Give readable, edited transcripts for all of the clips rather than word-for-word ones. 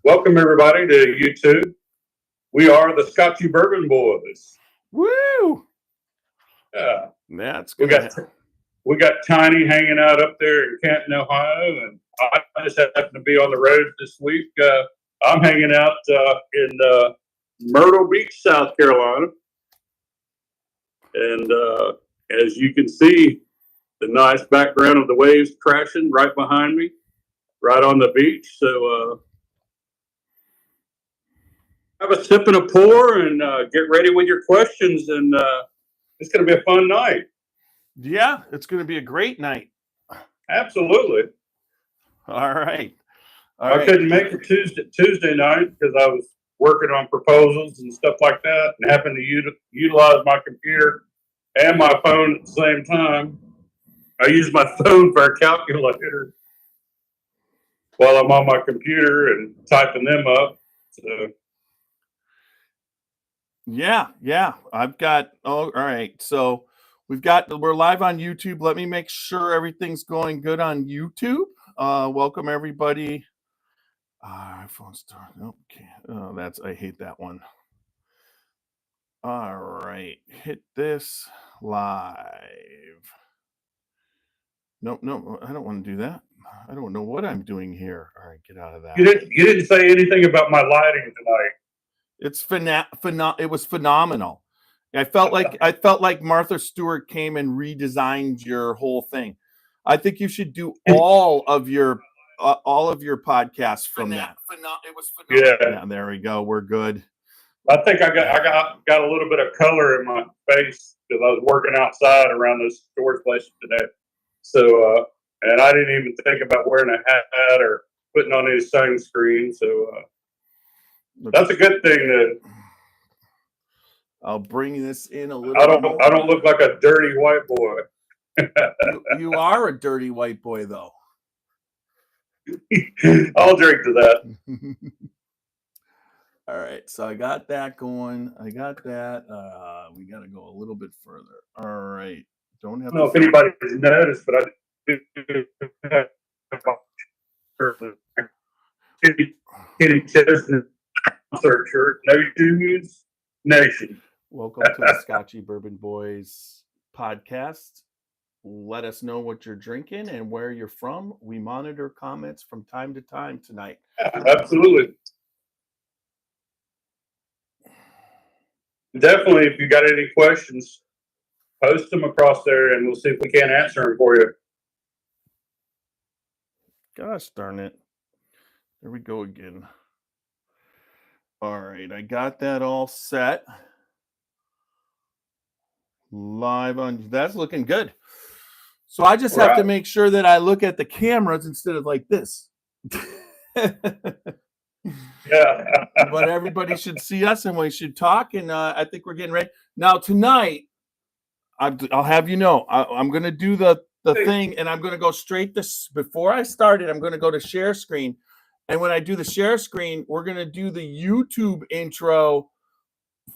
Welcome everybody to YouTube. We are the Scotchy Bourbon Boys. Woo! Yeah, That's good. We got Tiny hanging out up there in Canton, Ohio, and I just happen to be on the road this week. I'm hanging out in Myrtle Beach, South Carolina, and as you can see, the nice background of the waves crashing right behind me, right on the beach. So have a sip and a pour, and get ready with your questions, and it's going to be a fun night. Yeah, it's going to be a great night. Absolutely. All right. I couldn't make it Tuesday night because I was working on proposals and stuff like that, and happened to utilize my computer and my phone at the same time. I use my phone for a calculator while I'm on my computer and typing them up. So. Yeah. I've got. Oh, all right. So we're live on YouTube. Let me make sure everything's going good on YouTube. Welcome everybody. iPhone start. Okay. Oh, I hate that one. All right. Hit this live. No, I don't want to do that. I don't know what I'm doing here. All right, get out of that. You didn't say anything about my lighting tonight. It was phenomenal. I felt like Martha Stewart came and redesigned your whole thing. I think you should do all of your podcasts from that. It was phenomenal. Yeah, there we go. We're good. I think I got a little bit of color in my face because I was working outside around those storage places today. So and I didn't even think about wearing a hat or putting on any sunscreen. So that's a good thing. I'll bring this in a little. I don't look like a dirty white boy. You are a dirty white boy, though. I'll drink to that. All right, so I got that going. I got that. We got to go a little bit further. All right, I don't know if anybody's noticed, but I Kenny Chesnut shirt. No shoes, nation. Welcome to the Scotchy Bourbon Boys podcast. Let us know what you're drinking and where you're from. We monitor comments from time to time tonight. Absolutely. Definitely, if you got any questions, post them across there and we'll see if we can't answer them for you. Gosh darn it. There we go again. All right, I got that all set. Live on, that's looking good. So I just have to make sure that I look at the cameras instead of like this. Yeah. But everybody should see us and we should talk. And I think we're getting ready. Now tonight, I'll have you know, I'm going to do the thing and I'm going to go straight this. Before I started, I'm going to go to share screen. And when I do the share screen, we're going to do the YouTube intro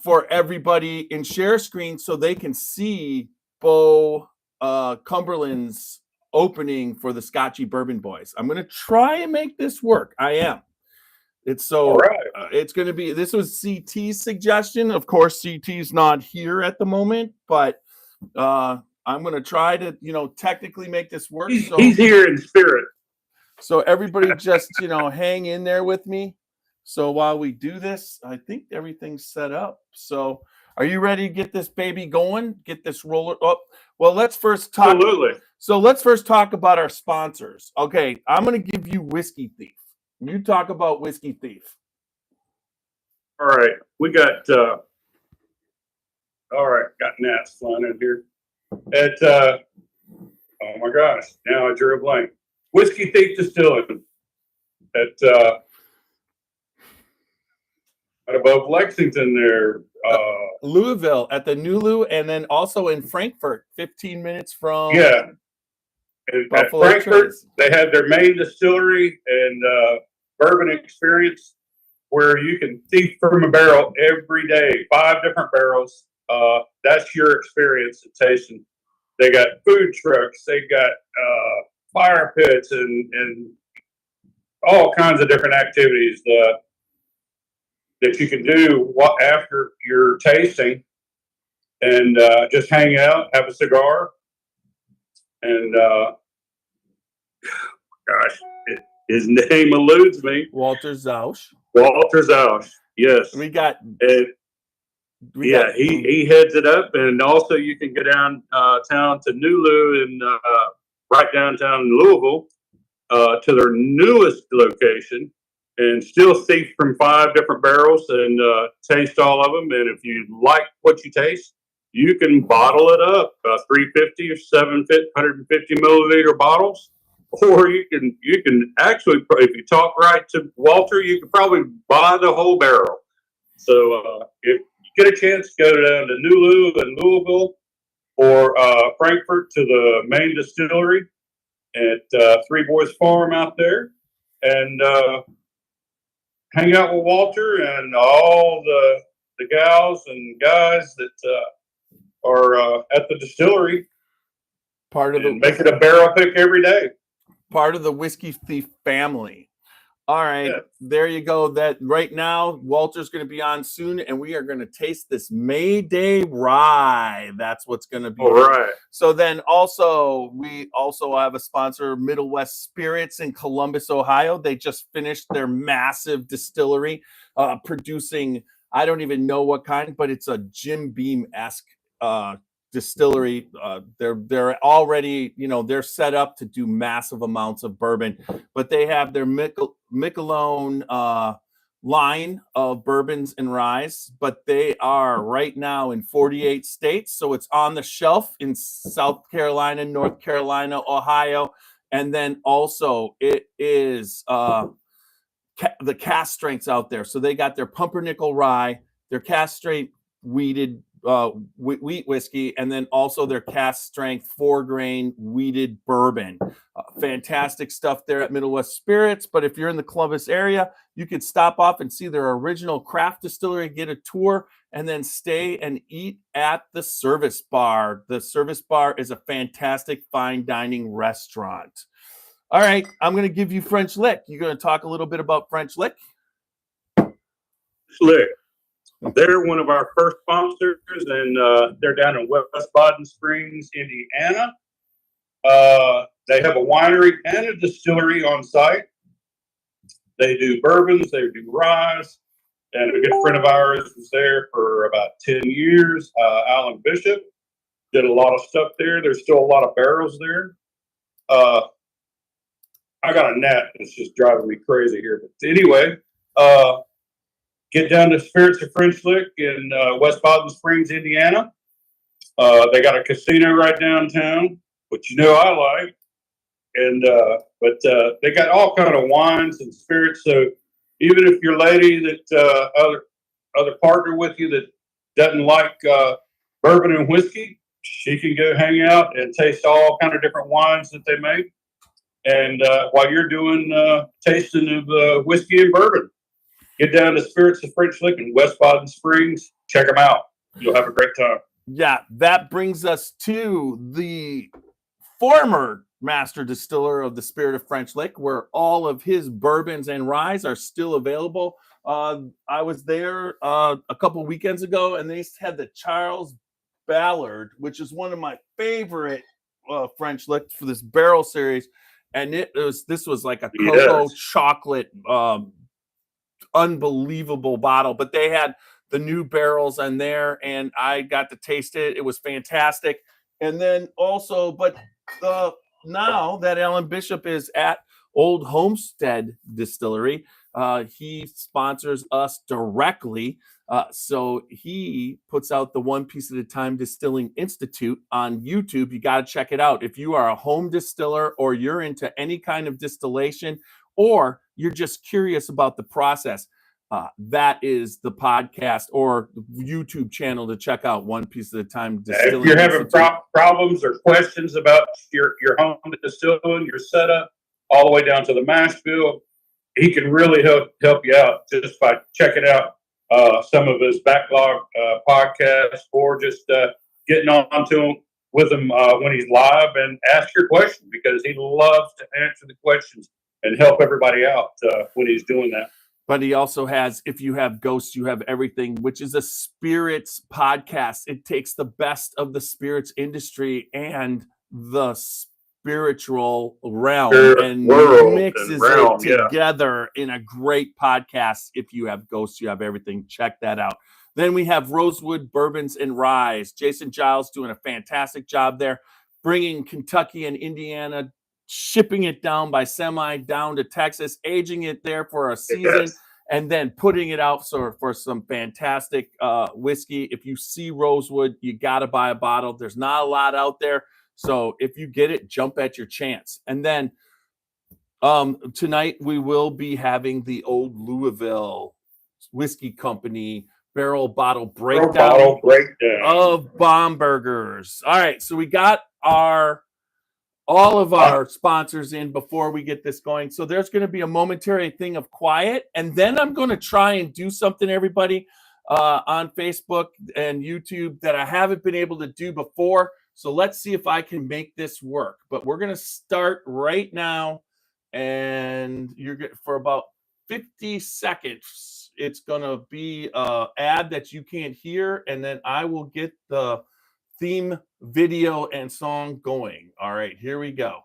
for everybody in share screen so they can see Bo Cumberland's opening for the Scotchy Bourbon Boys. I'm going to try and make this work. I am. It's so it's going to be, this was CT's suggestion. Of course, CT's not here at the moment, but I'm going to try to, technically make this work. He's here in spirit. So everybody just, hang in there with me. So while we do this, I think everything's set up. So are you ready to get this baby going? Get this roller up? Well, let's first talk. Absolutely. So let's first talk about our sponsors. Okay, I'm going to give you Whiskey Thief. You talk about Whiskey Thief. All right. We got, got gnats flying in here. Oh my gosh, now I drew a blank. Whiskey Thief Distilling at above Lexington there. Louisville at the Nulu, and then also in Frankfurt, 15 minutes from at Frankfurt. Trace. They have their main distillery and bourbon experience where you can thief from a barrel every day, 5 different barrels. That's your experience at tasting. They got food trucks, they got fire pits and all kinds of different activities that you can do after your tasting, and just hang out, have a cigar, and gosh, his name eludes me. Walter Zausch. Walter Zausch. Yes. We got. He heads it up, and also you can go down town to Nulu and right downtown in Louisville to their newest location, and still see from 5 different barrels and taste all of them. And if you like what you taste, you can bottle it up, 350 or 150 milliliter bottles, or you can actually, if you talk right to Walter, you can probably buy the whole barrel. So if you get a chance, go down to Nulu and Louisville or Frankfurt to the main distillery at Three Boys Farm out there, and hang out with Walter and all the gals and guys that are at the distillery. Make it a barrel pick every day. Part of the Whiskey Thief family. All right, Yeah. There you go. That right now, Walter's going to be on soon, and we are going to taste this Mayday Rye. That's what's going to be. All right. So then we also have a sponsor, Middle West Spirits in Columbus, Ohio. They just finished their massive distillery, producing, I don't even know what kind, but it's a Jim Beam-esque distillery. They're already, they're set up to do massive amounts of bourbon, but they have their Miquelon line of bourbons and ryes, but they are right now in 48 states. So it's on the shelf in South Carolina, North Carolina, Ohio. And then also it is the cast strengths out there. So they got their pumpernickel rye, their cast strength wheated wheat whiskey, and then also their cast strength 4-grain wheated bourbon. Fantastic stuff there at Middle West Spirits. But if you're in the Columbus area, you could stop off and see their original craft distillery, get a tour, and then stay and eat at the Service Bar. The Service Bar is a fantastic fine dining restaurant. All right, I'm going to give you French Lick. You're going to talk a little bit about French Lick? Lick. They're one of our first sponsors, and they're down in West Baden Springs, Indiana. They have a winery and a distillery on site. They do bourbons, they do ryes, and a good friend of ours was there for about 10 years. Alan Bishop did a lot of stuff there. There's still a lot of barrels there. I got a gnat that's just driving me crazy here. But anyway, get down to Spirits of French Lick in West Baden Springs, Indiana. They got a casino right downtown, which I like. And but they got all kind of wines and spirits. So even if your lady that other partner with you that doesn't like bourbon and whiskey, she can go hang out and taste all kind of different wines that they make. And while you're doing tasting of whiskey and bourbon, get down to Spirits of French Lick in West Baden Springs. Check them out. You'll have a great time. Yeah, that brings us to the former master distiller of the Spirit of French Lick, where all of his bourbons and ryes are still available. I was there a couple weekends ago, and they had the Charles Ballard, which is one of my favorite French Licks for this barrel series. And this was like a cocoa chocolate, unbelievable bottle. But they had the new barrels in there, and I got to taste it. It was fantastic. And then also, but now that Alan Bishop is at Old Homestead Distillery, he sponsors us directly. So he puts out the One Piece at a Time Distilling Institute on YouTube. You got to check it out. If you are a home distiller, or you're into any kind of distillation, or you're just curious about the process, that is the podcast or YouTube channel to check out. One Piece at a Time Distilling. If you're having problems or questions about your home distilling, your setup, all the way down to the mash bill, he can really help you out just by checking out some of his backlog podcasts, or just getting on to him with him when he's live and ask your question, because he loves to answer the questions and help everybody out when he's doing that. But he also has, if you have ghosts, you have everything, which is a spirits podcast. It takes the best of the spirits industry and the spiritual realm and mixes it together in a great podcast. If you have ghosts, you have everything. Check that out. Then we have Rosewood Bourbons and Ryes. Jason Giles doing a fantastic job there, bringing Kentucky and Indiana, shipping it down by semi down to Texas, aging it there for a season, and then putting it out for some fantastic whiskey. If you see Rosewood, you got to buy a bottle. There's not a lot out there. So if you get it, jump at your chance. And then tonight we will be having the Old Louisville Whiskey Company barrel bottle breakdown of Bombergers. All right, so we got all of our sponsors in before we get this going. So there's going to be a momentary thing of quiet, and then I'm going to try and do something, everybody, on Facebook and YouTube that I haven't been able to do before. So let's see if I can make this work. But we're going to start right now, and you're good for about 50 seconds. It's going to be an ad that you can't hear, and then I will get the theme video and song going. All right, here we go.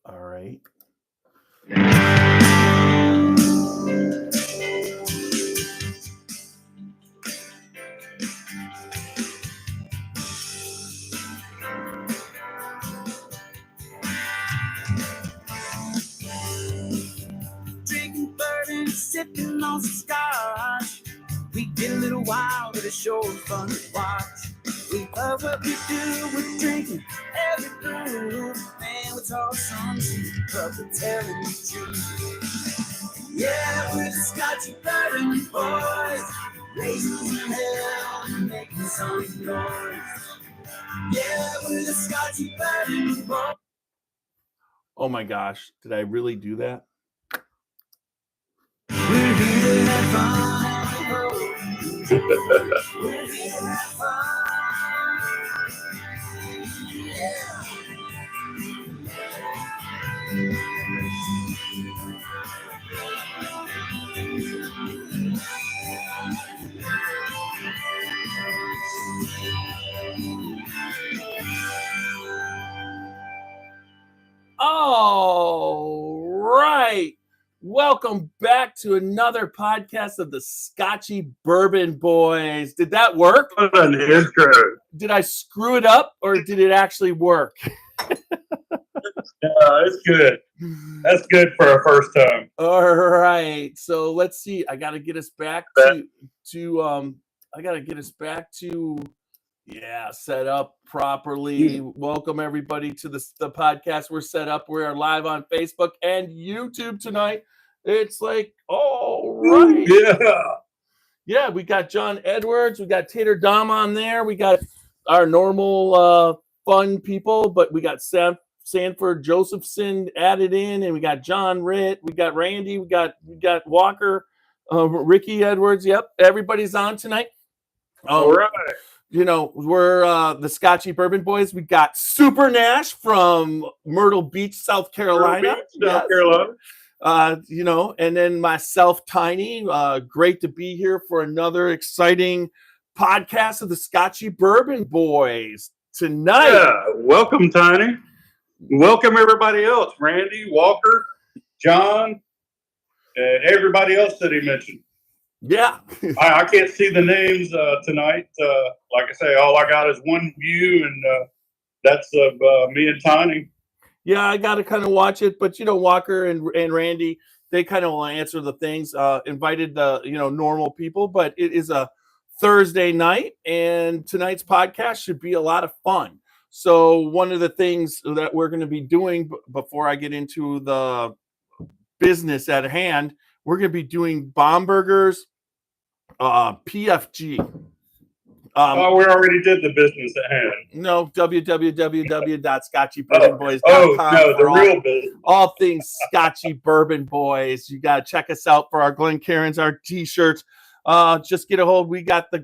All right. Drinking bourbon, sipping on some scotch. We get a little wild, but it's sure fun to watch. We love what we do with drinking every brew. Man, we talk some shit, but we're telling the truth. Yeah, we're the Scotchy Bourbon Boys, raising hell and making some noise. Yeah, we're the Scotchy Bourbon Boys. Oh my gosh, did I really do that? We're here to have fun. We're here to have fun. Yeah. All right. Welcome back to another podcast of the Scotchy Bourbon Boys. Did that work? What an intro. Did I screw it up or did it actually work? It's good. That's good for our first time. All right. So let's see. I got to get us back to set up properly. Welcome everybody to the podcast. We're set up. We are live on Facebook and YouTube tonight. It's like, all right. Yeah, we got John Edwards. We got Tater Dom on there. We got our normal fun people, but we got Sanford Josephson added in, and we got John Ritt. We got Randy. We got Walker, Ricky Edwards. Yep, everybody's on tonight. All right. You know, we're the Scotchy Bourbon Boys. We got Super Nash from Myrtle Beach, South Carolina. You know, and then myself, Tiny. Great to be here for another exciting podcast of the Scotchy Bourbon Boys. Tonight. Yeah, welcome, Tiny. Welcome, everybody else. Randy, Walker, John, and everybody else that he mentioned. Yeah. I can't see the names tonight. Like I say, all I got is one view, and that's of me and Tiny. Yeah, I got to kind of watch it. But, Walker and Randy, they kind of will answer the things, invited the, normal people. But it is a Thursday night, and tonight's podcast should be a lot of fun. So one of the things that we're going to be doing before I get into the business at hand, we're going to be doing Bombergers PFG. We already did the business at hand. No, www.scotchybourbonboys.com. Oh, no, the real business. All things Scotchy Bourbon Boys. You got to check us out for our Glencairns, our t-shirts. Just get a hold. We got the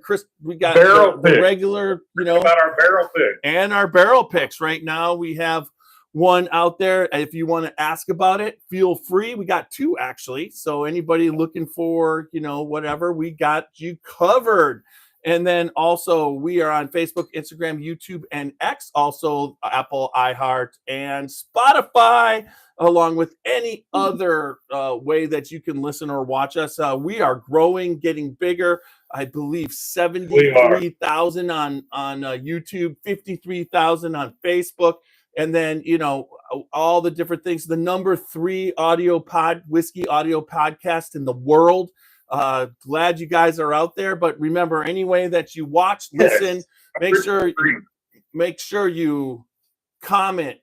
regular, about our barrel pick and our barrel picks. Right now, we have one out there. If you want to ask about it, feel free. We got two actually. So anybody looking for, whatever, we got you covered. And then also we are on Facebook, Instagram, YouTube, and X. Also Apple, iHeart, and Spotify, along with any other way that you can listen or watch us. We are growing, getting bigger. I believe 73,000 on YouTube, 53,000 on Facebook. And then, all the different things. The number 3 whiskey audio podcast in the world. Glad you guys are out there. But remember, any way that you watch, listen, make sure you comment.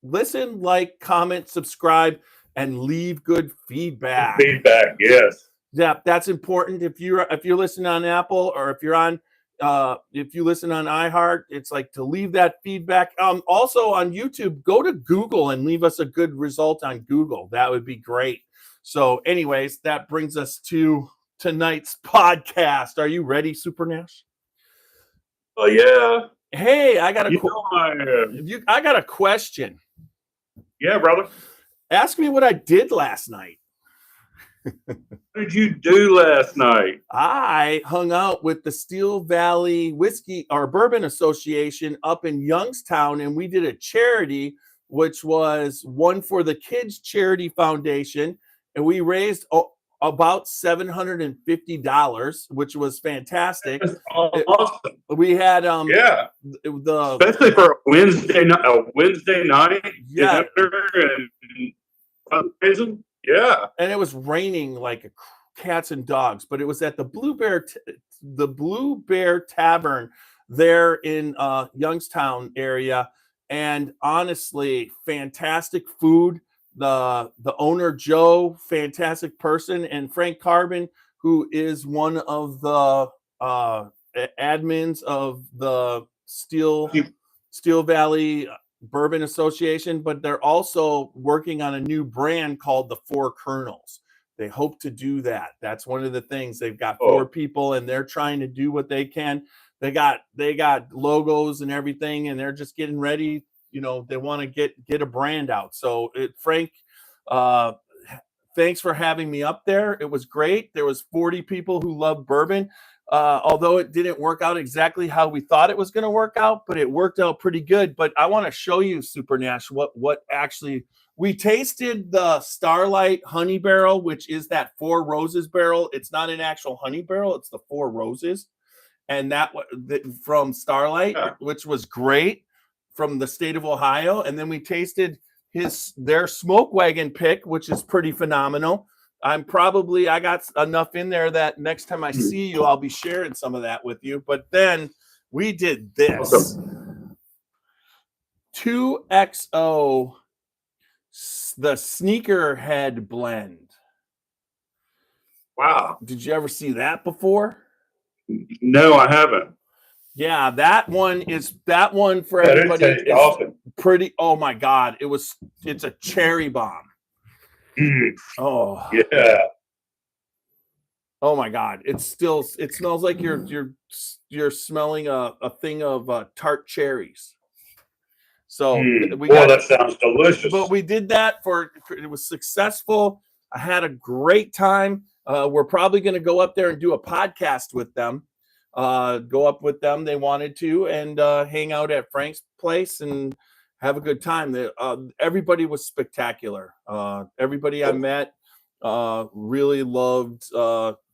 Listen, like, comment, subscribe, and leave good feedback. Feedback, yes. Yeah, that's important. If you're listening on Apple, or if you listen on iHeart, it's like to leave that feedback. Also on YouTube, go to Google and leave us a good result on Google. That would be great. So, anyways, that brings us to tonight's podcast. Are you ready, Super Nash? Oh yeah. Hey, I got I got a question. Yeah, brother. Ask me what I did last night. What did you do last night? I hung out with the Steel Valley Bourbon Association up in Youngstown, and we did a charity, which was one for the Kids Charity Foundation, and we raised about $750, which was fantastic. That's awesome. We had especially for a Wednesday night. Yeah. And yeah. And it was raining like cats and dogs, but it was at the Blue Bear Tavern there in Youngstown area. And honestly, fantastic food. The owner, Joe, fantastic person, and Frank Carbon, who is one of the admins of the Steel Valley Bourbon Association, but they're also working on a new brand called the Four Colonels. They hope to do that. That's one of the things. They've got 4 people, and they're trying to do what they can. They got logos and everything, and they're just getting ready. They want to get a brand out. So Frank, thanks for having me up there. It was great. There was 40 people who love bourbon. Although it didn't work out exactly how we thought it was going to work out, but it worked out pretty good. But I want to show you, Super Nash, what actually we tasted. The Starlight Honey Barrel, which is that 4 Roses barrel. It's not an actual honey barrel. It's the 4 Roses. And that from Starlight, which was great, from the state of Ohio. And then we tasted their Smoke Wagon pick, which is pretty phenomenal. I got enough in there that next time I see you, I'll be sharing some of that with you. But then we did this 2XO, the Sneakerhead blend. Wow. Did you ever see that before? No, I haven't. Yeah, that one for everybody is awesome. Pretty. Oh my God. It's a cherry bomb. Oh yeah. Oh my God. It smells like you're smelling a thing of tart cherries. So that sounds delicious. But we did that it was successful. I had a great time. We're probably going to go up there and do a podcast with them. go up with them. They wanted to and hang out at Frank's place and have a good time. Everybody was spectacular. Everybody I met really loved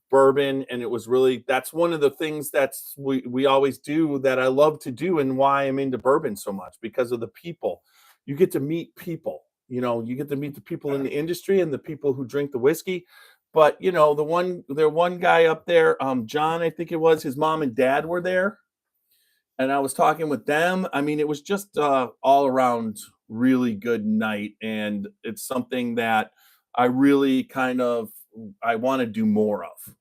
bourbon, and it was really, that's one of the things that's we always do that I love to do, and why I'm into bourbon so much, because of the people. You get to meet people. You know, you get to meet the people in the industry and the people who drink the whiskey. But you know, the one guy up there, John, I think it was, his mom and dad were there, and I was talking with them. I mean, it was just all around really good night, and it's something that I really I want to do more of.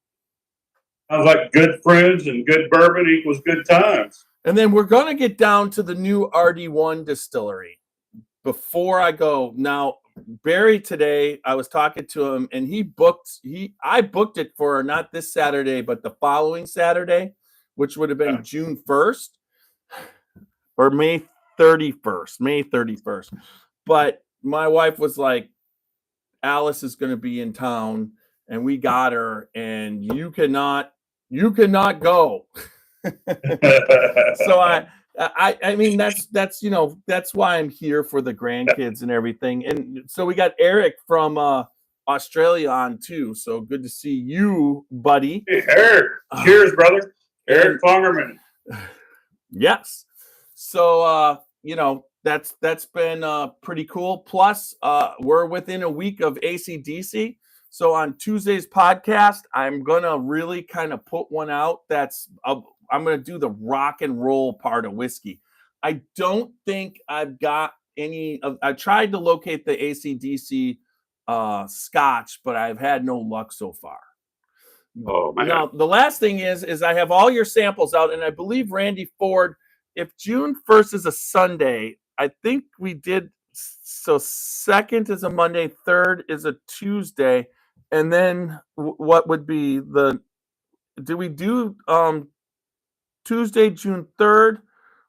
Sounds like good friends and good bourbon equals good times. And then we're going to get down to the new RD1 distillery. Before I go, now Barry today, I was talking to him, and I booked it for not this Saturday, but the following Saturday, which would have been June 1st or May 31st. But my wife was like, Alice is going to be in town, and we got her, and you cannot go. So I mean, that's you know, that's why I'm here, for the grandkids and everything. And so we got Eric from Australia on too. So good to see you, buddy. Hey, Eric, cheers, brother. Eric Fongerman. Yes. So you know, that's been pretty cool. Plus, we're within a week of AC/DC. So on Tuesday's podcast, I'm gonna really kind of put one out I'm going to do the rock and roll part of whiskey. I don't think I've got any of, I tried to locate the AC/DC scotch, but I've had no luck so far. Oh, man. Now, the last thing is I have all your samples out, and I believe Randy Ford, if June 1st is a Sunday, I think we did, so 2nd is a Monday, 3rd is a Tuesday, and then what would be did we do Tuesday, June 3rd,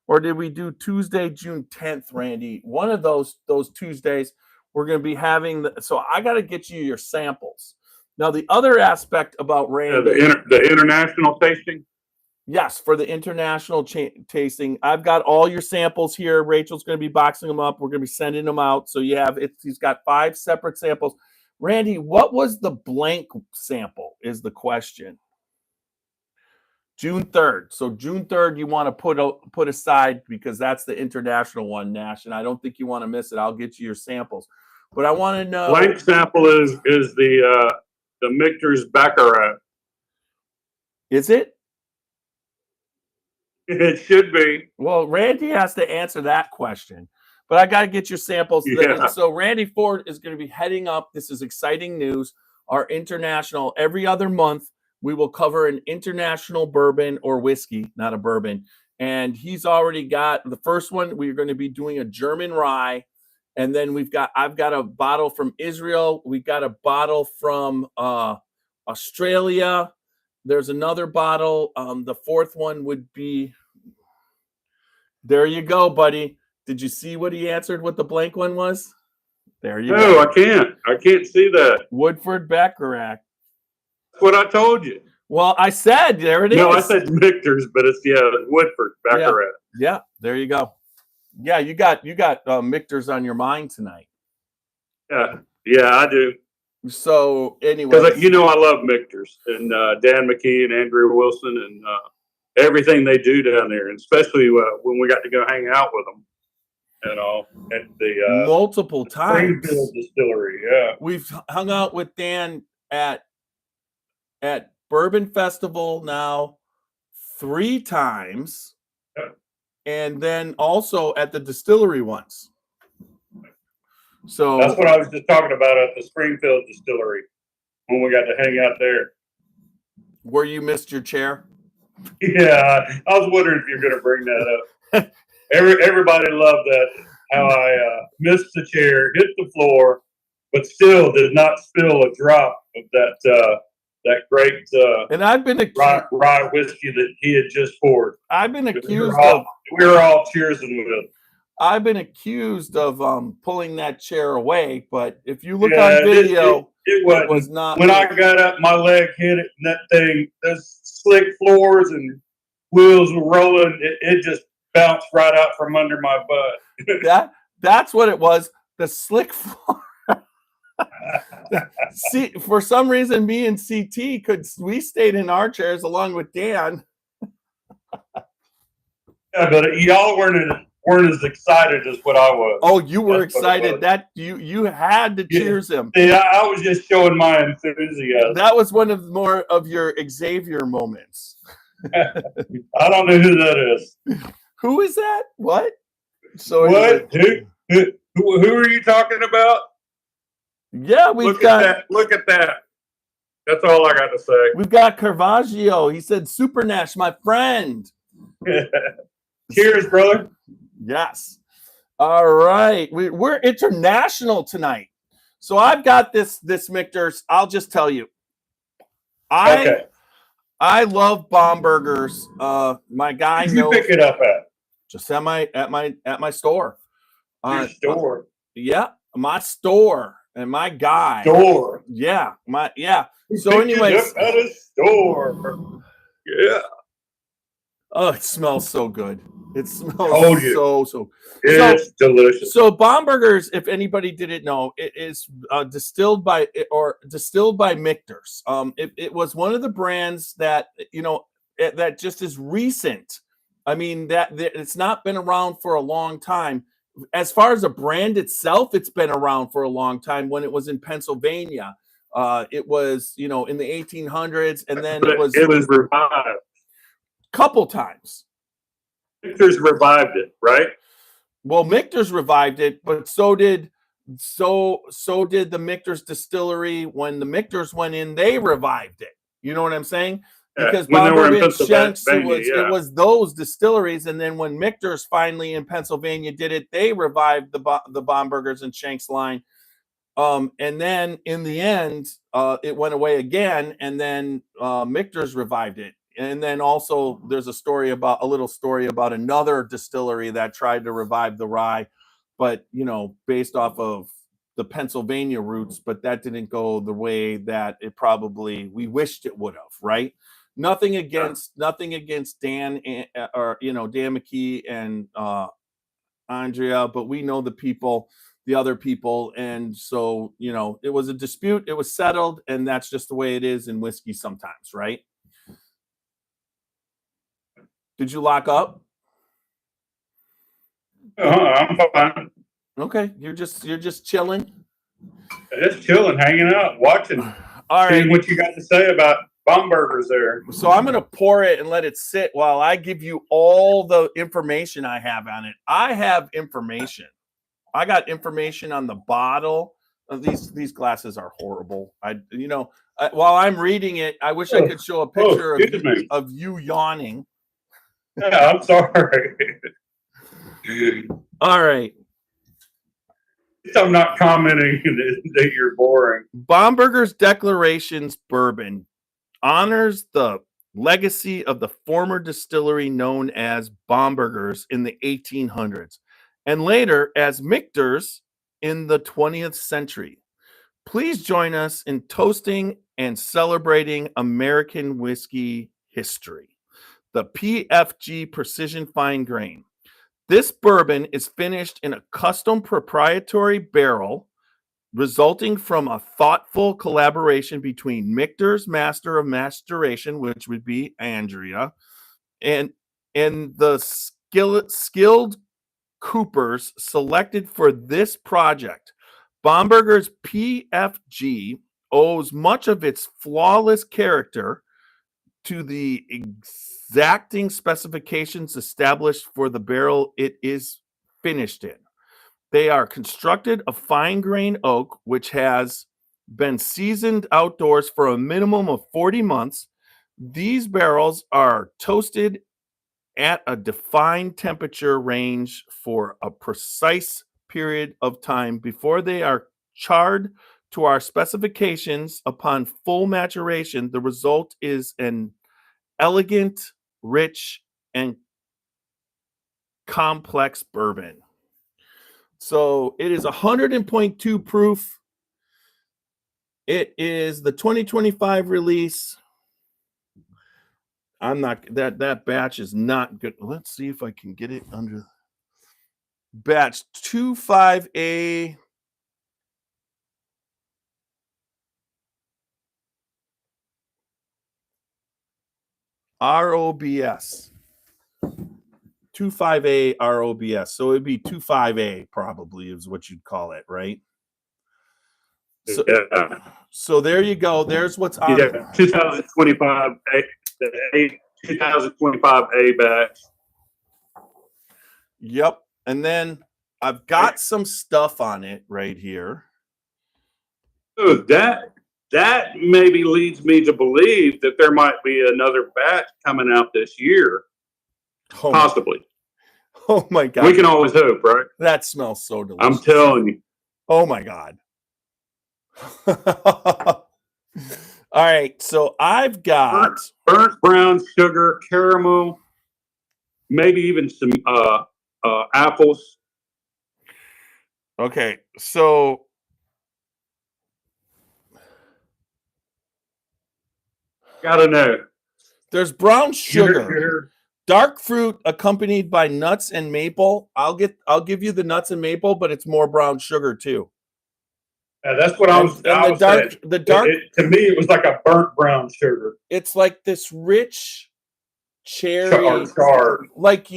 or did we do Tuesday, June 10th, Randy? One of those Tuesdays, we're going to be having so I got to get you your samples. Now, the other aspect about Randy, the international tasting. Yes, for the international tasting, I've got all your samples here. Rachel's going to be boxing them up. We're going to be sending them out. So he's got 5 separate samples. Randy, what was the blank sample is the question. June 3rd. So June 3rd, you want to put aside, because that's the international one, Nash, and I don't think you want to miss it. I'll get you your samples. But I want to know. Blank sample is the Michter's Baccarat. Is it? It should be. Well, Randy has to answer that question. But I got to get your samples. Yeah. So Randy Ford is going to be heading up. This is exciting news. Our international, every other month, we will cover an international bourbon or whiskey, not a bourbon. And he's already got the first one. We're going to be doing a German rye. And then I've got a bottle from Israel. We've got a bottle from Australia. There's another bottle. The 4th one would be, there you go, buddy. Did you see what he answered, what the blank one was? There you go. No, I can't see that. Woodford Baccarat. What I told you. Well, I said there it is. No, I said Michter's, but it's Woodford Baccarat. Yeah, there you go. Yeah, you got Michter's on your mind tonight. Yeah, I do. So anyway, because I love Michter's and Dan McKee and Andrew Wilson and everything they do down there, and especially when we got to go hang out with them. At the multiple times. Springfield Distillery. Yeah, we've hung out with Dan at Bourbon Festival now 3 times, and then also at the distillery once. So that's what I was just talking about at the Springfield Distillery when we got to hang out there. Where you missed your chair? Yeah, I was wondering if you're going to bring that up. Everybody loved that, how I missed the chair, hit the floor, but still did not spill a drop of that great and I've been rye whiskey that he had just poured. I've been accused we were all cheersing with it. I've been accused of pulling that chair away, but if you look on video, it was not. When I got up, my leg hit it, and that thing, those slick floors and wheels were rolling. It just bounced right out from under my butt. That's what it was. The slick floor. See, for some reason, me and CT we stayed in our chairs along with Dan. Yeah, but y'all weren't as excited as what I was. Oh, you were excited. That you had to cheers him. Yeah, I was just showing my enthusiasm. That was one of more of your Xavier moments. I don't know who that is. Who is that? What? So what? Who are you talking about? Yeah, Look at that. That's all I got to say. We've got Caravaggio. He said, Super Nash, my friend. Cheers, brother. Yes. All right. We're international tonight. So I've got this Michter's. I'll just tell you. I love Bombergers. My guy knows. You pick it up at? Just at my store. Your store. Yeah, my store and my guy. Store. Yeah, So anyways, at a store. Yeah. Oh, it smells so good. It smells so. It's delicious. So Bombergers, if anybody didn't know, it is distilled by Michter's. It was one of the brands that that just is recent. I mean that it's not been around for a long time. As far as a brand itself, it's been around for a long time. When it was in Pennsylvania, it was in the 1800s, and then it was revived. Couple times. Michter's revived it, right? Well, Michter's revived it, but so did the Michter's Distillery. When the Michter's went in, they revived it. You know what I'm saying? Because Bomberger and Shanks, it was those distilleries, and then when Michter's finally in Pennsylvania did it, they revived the Bombergers and Shanks line. And then in the end, it went away again, and then Michter's revived it. And then also there's a little story about another distillery that tried to revive the rye, but based off of the Pennsylvania roots, but that didn't go the way that we wished it would have, right? Nothing against Dan or Dan McKee and Andrea, but we know the other people, and so it was a dispute, it was settled, and that's just the way it is in whiskey sometimes, right? Did you lock up? I'm fine. Okay, you're just chilling. Just chilling, hanging out, watching. All right, seeing what you got to say about Bombergers there. So I'm gonna pour it and let it sit while I give you all the information I have on it. I have information. I got information on the bottle. These glasses are horrible. While I'm reading it, I wish I could show a picture of you yawning. Yeah, I'm sorry. All right. I'm not commenting that you're boring. Bombergers Declaration Bourbon honors the legacy of the former distillery known as Bombergers in the 1800s and later as Michter's in the 20th century. Please join us in toasting and celebrating American whiskey history. The PFG Precision Fine Grain. This bourbon is finished in a custom proprietary barrel resulting from a thoughtful collaboration between Michter's Master of Maceration, which would be Andrea, and the skilled coopers selected for this project. Bomberger's PFG owes much of its flawless character to the exacting specifications established for the barrel it is finished in. They are constructed of fine grain oak, which has been seasoned outdoors for a minimum of 40 months. These barrels are toasted at a defined temperature range for a precise period of time before they are charred to our specifications. Upon full maturation, the result is an elegant, rich, and complex bourbon. So it is 100.2 proof. It is the 2025 release. I'm not that batch is not good. Let's see if I can get it under batch 25A. ROBS. 25A ROBS. So it'd be 25A probably is what you'd call it, right? So, Yeah. so there you go. There's what's on. Yeah, 2025 2025A batch. Yep. And then I've got some stuff on it right here. Oh, that maybe leads me to believe that there might be another batch coming out this year. Oh Possibly. Oh my God. We can always hope, right? That smells so delicious. I'm telling you. Oh my God. All right. So I've got burnt brown sugar, caramel, maybe even some apples. Okay. So Gotta know. there's brown sugar. Dark fruit accompanied by nuts and maple. I'll give you the nuts and maple, but it's more brown sugar too. That's what I was saying. The dark to me, it was like a burnt brown sugar. It's like this rich cherry, like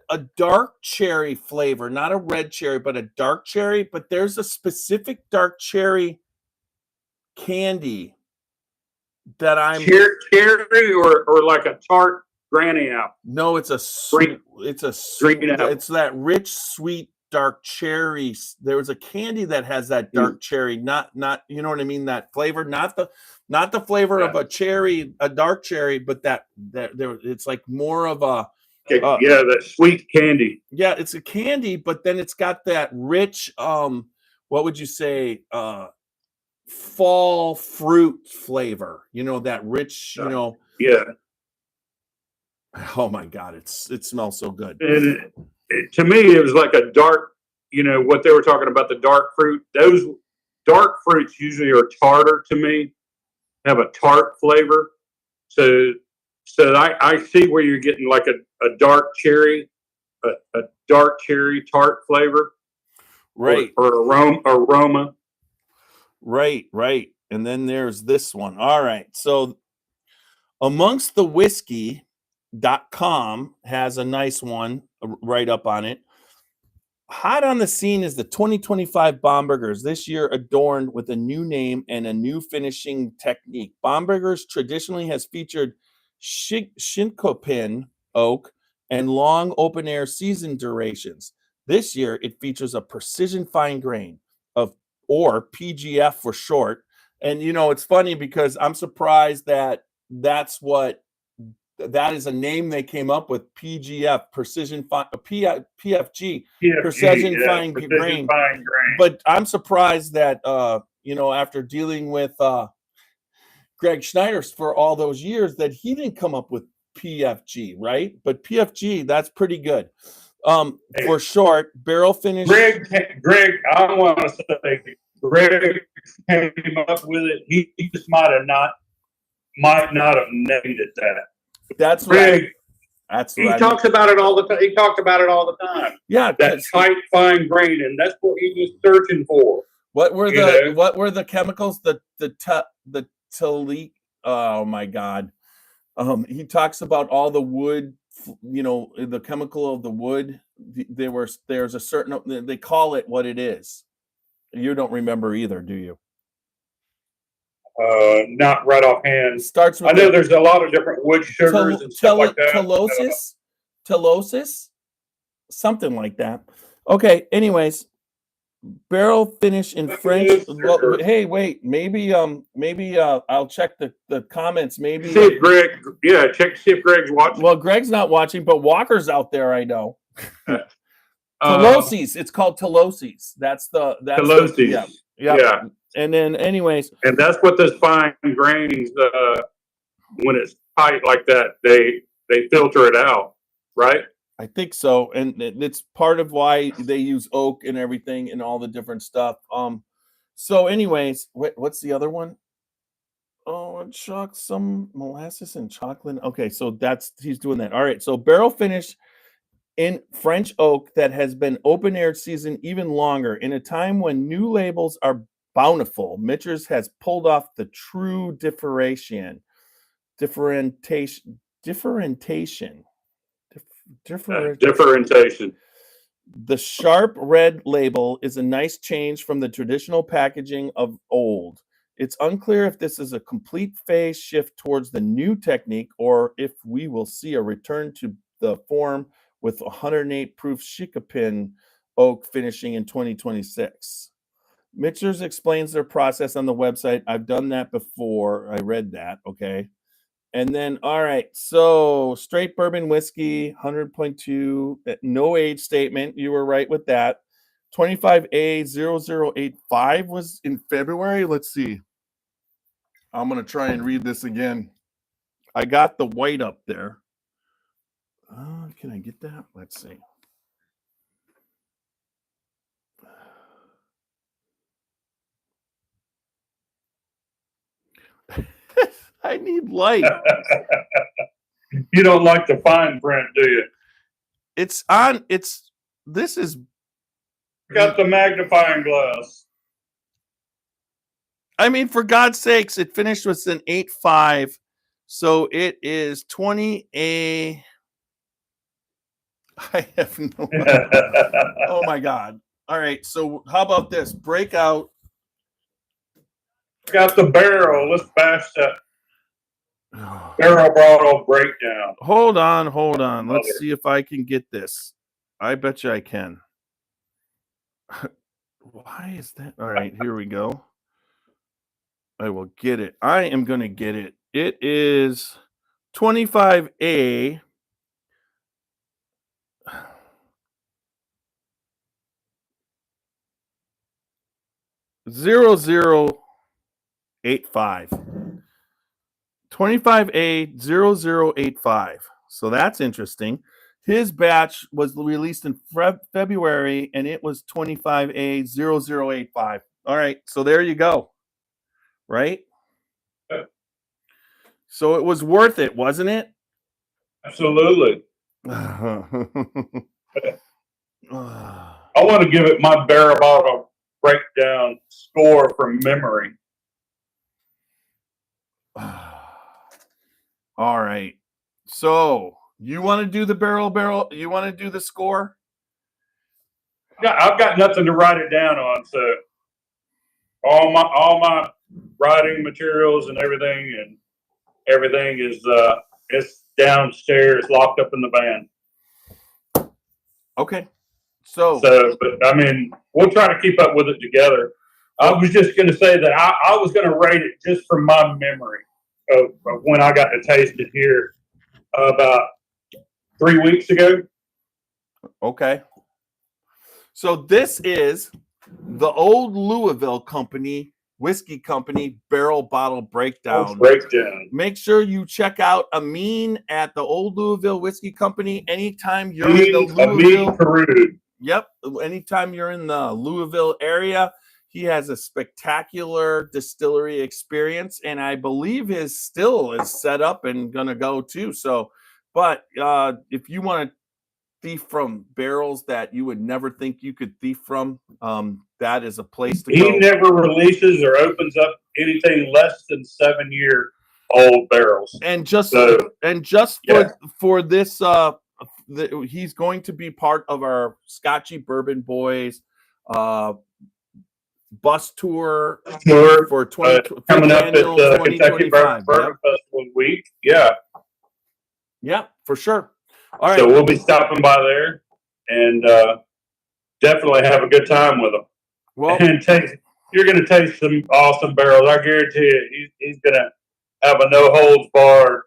a dark cherry flavor, not a red cherry, but a dark cherry. But there's a specific dark cherry candy that I'm cherry or like a tart granny apple. No, it's a green. It's that rich sweet dark cherry. There was a candy that has that dark cherry, not you know what I mean, that flavor, not the flavor of a cherry, a dark cherry, but that there it's like more of a that sweet candy. Yeah, it's a candy, but then it's got that rich what would you say, fall fruit flavor, you know, that rich, you know. Yeah. Oh my God, it smells so good. And to me, it was like a dark, you know, what they were talking about, the dark fruit. Those dark fruits usually are tartar to me, have a tart flavor. So I see where you're getting like a dark cherry, a dark cherry tart flavor. Right. Or aroma. Right. And then there's this one. All right. So amongst the whiskey.com has a nice one right up on it. Hot on the scene is the 2025 Bombergers, this year adorned with a new name and a new finishing technique. Bombergers traditionally has featured Shinkopin oak and long open air season durations. This year, it features a precision fine grain or PGF for short. And, you know, it's funny because I'm surprised that that is a name they came up with, PGF, PFG, precision fine grain. But I'm surprised that, you know, after dealing with Greg Schneider for all those years, that he didn't come up with PFG, right? But PFG, that's pretty good. For short, barrel finish. Greg, I want to say, Greg came up with it. He just might not have named it that. That's Greg. Right. That's he talks about it all the time. He talked about it all the time. Yeah, that tight, fine grain, and that's what he was searching for. What were the chemicals? The talik. Oh my God. He talks about all the wood. You know, the chemical of the wood. There's a certain. They call it what it is. You don't remember either, do you? Not right offhand. Starts with I know there's a lot of different wood sugars and stuff like that. Telosis, something like that. Okay. Anyways, barrel finish in French. Well, hey, wait. Maybe I'll check the comments. Maybe see if Greg. Yeah, see if Greg's watching. Well, Greg's not watching, but Walker's out there. I know. Telosis. It's called telosis. That's telosis. Yeah. And then, anyways, and that's what those fine grains, when it's tight like that, they filter it out, right? I think so, and it's part of why they use oak and everything and all the different stuff. So, anyways, what's the other one? Oh, and some molasses and chocolate. Okay, so he's doing that. All right, so barrel finish in French oak that has been open air seasoned even longer. In a time when new labels are bountiful, Mitchers has pulled off the true differentiation. Differentiation. Differentiation. The sharp red label is a nice change from the traditional packaging of old. It's unclear if this is a complete phase shift towards the new technique or if we will see a return to the form with 108 proof Shikapin oak finishing in 2026. Mitchers explains their process on the website. I've done that before. I read that. Okay. And then, all right. So straight bourbon whiskey, 100.2, no age statement. You were right with that. 25A0085 was in February. Let's see. I'm going to try and read this again. I got the white up there. Can I get that? Let's see. I need light. You don't like the fine print, do you? This is got the magnifying glass. I mean, for God's sakes, it finished with an 8.5. So it is 20A. I have no idea. Oh my God. All right. So how about this? Breakout. Got the barrel. Let's bash that barrel bottle breakdown. Hold on. Let's see if I can get this. I bet you I can. Why is that? All right, here we go. I will get it. I am going to get it. It is 25A. $0085. 25A0085. So that's interesting. His batch was released in February and it was 25A0085. All right. So there you go. Right? So it was worth it, wasn't it? Absolutely. I want to give it my barrel bottle breakdown score from memory. All right. So you want to do the barrel? You want to do the score? Yeah, I've got nothing to write it down on, so all my writing materials and everything is it's downstairs, locked up in the van. Okay. So but I mean, we'll try to keep up with it together. I was just going to say that I was going to rate it just from my memory of when I got to taste it here about 3 weeks ago. Okay. So this is the old Louisville company, whiskey company, barrel bottle breakdown. Make sure you check out Amin at the old Louisville whiskey company anytime you're in the Louisville. Yep. Anytime you're in the Louisville area, he has a spectacular distillery experience, and I believe his still is set up and gonna go too. So, but if you want to thief from barrels that you would never think you could thief from, that is a place to go. He never releases or opens up anything less than 7-year-old barrels. And just for this, he's going to be part of our Scotchy Bourbon Boys bus tour for coming up at the Kentucky Bourbon Festival week. Yeah, for sure. All right, so we'll be stopping by there and definitely have a good time with them. Well, and you're going to taste some awesome barrels. I guarantee it. He's going to have a no holds barred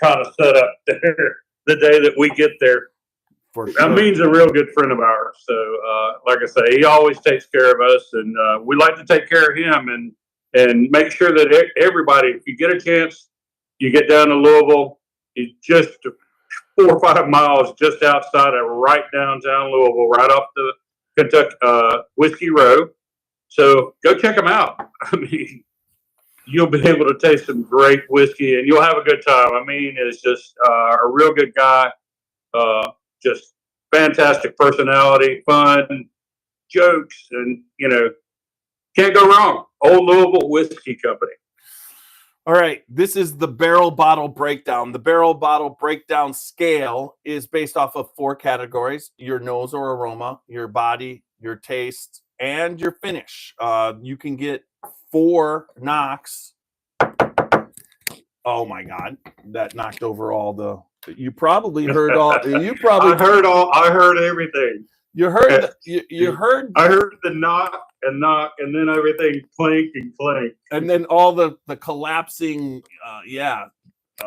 kind of setup there the day that we get there. For sure. Amin's a real good friend of ours. So, like I say, he always takes care of us, and we like to take care of him and make sure that everybody, if you get a chance, you get down to Louisville. He's just 4 or 5 miles just outside of right downtown Louisville, right off the Kentucky Whiskey Road. So go check him out. I mean, you'll be able to taste some great whiskey, and you'll have a good time. I mean, it's just a real good guy, just fantastic personality, fun, jokes, and can't go wrong. Old Louisville Whiskey Company. All right, this is the barrel bottle breakdown. The barrel bottle breakdown scale is based off of 4 categories: your nose or aroma, your body, your taste, and your finish. You can get 4 knocks. Oh my God, that knocked over all the. You probably heard all. You probably I heard everything. You heard. You heard. I heard the knock, and then everything clink and clink, and then all the collapsing. Yeah.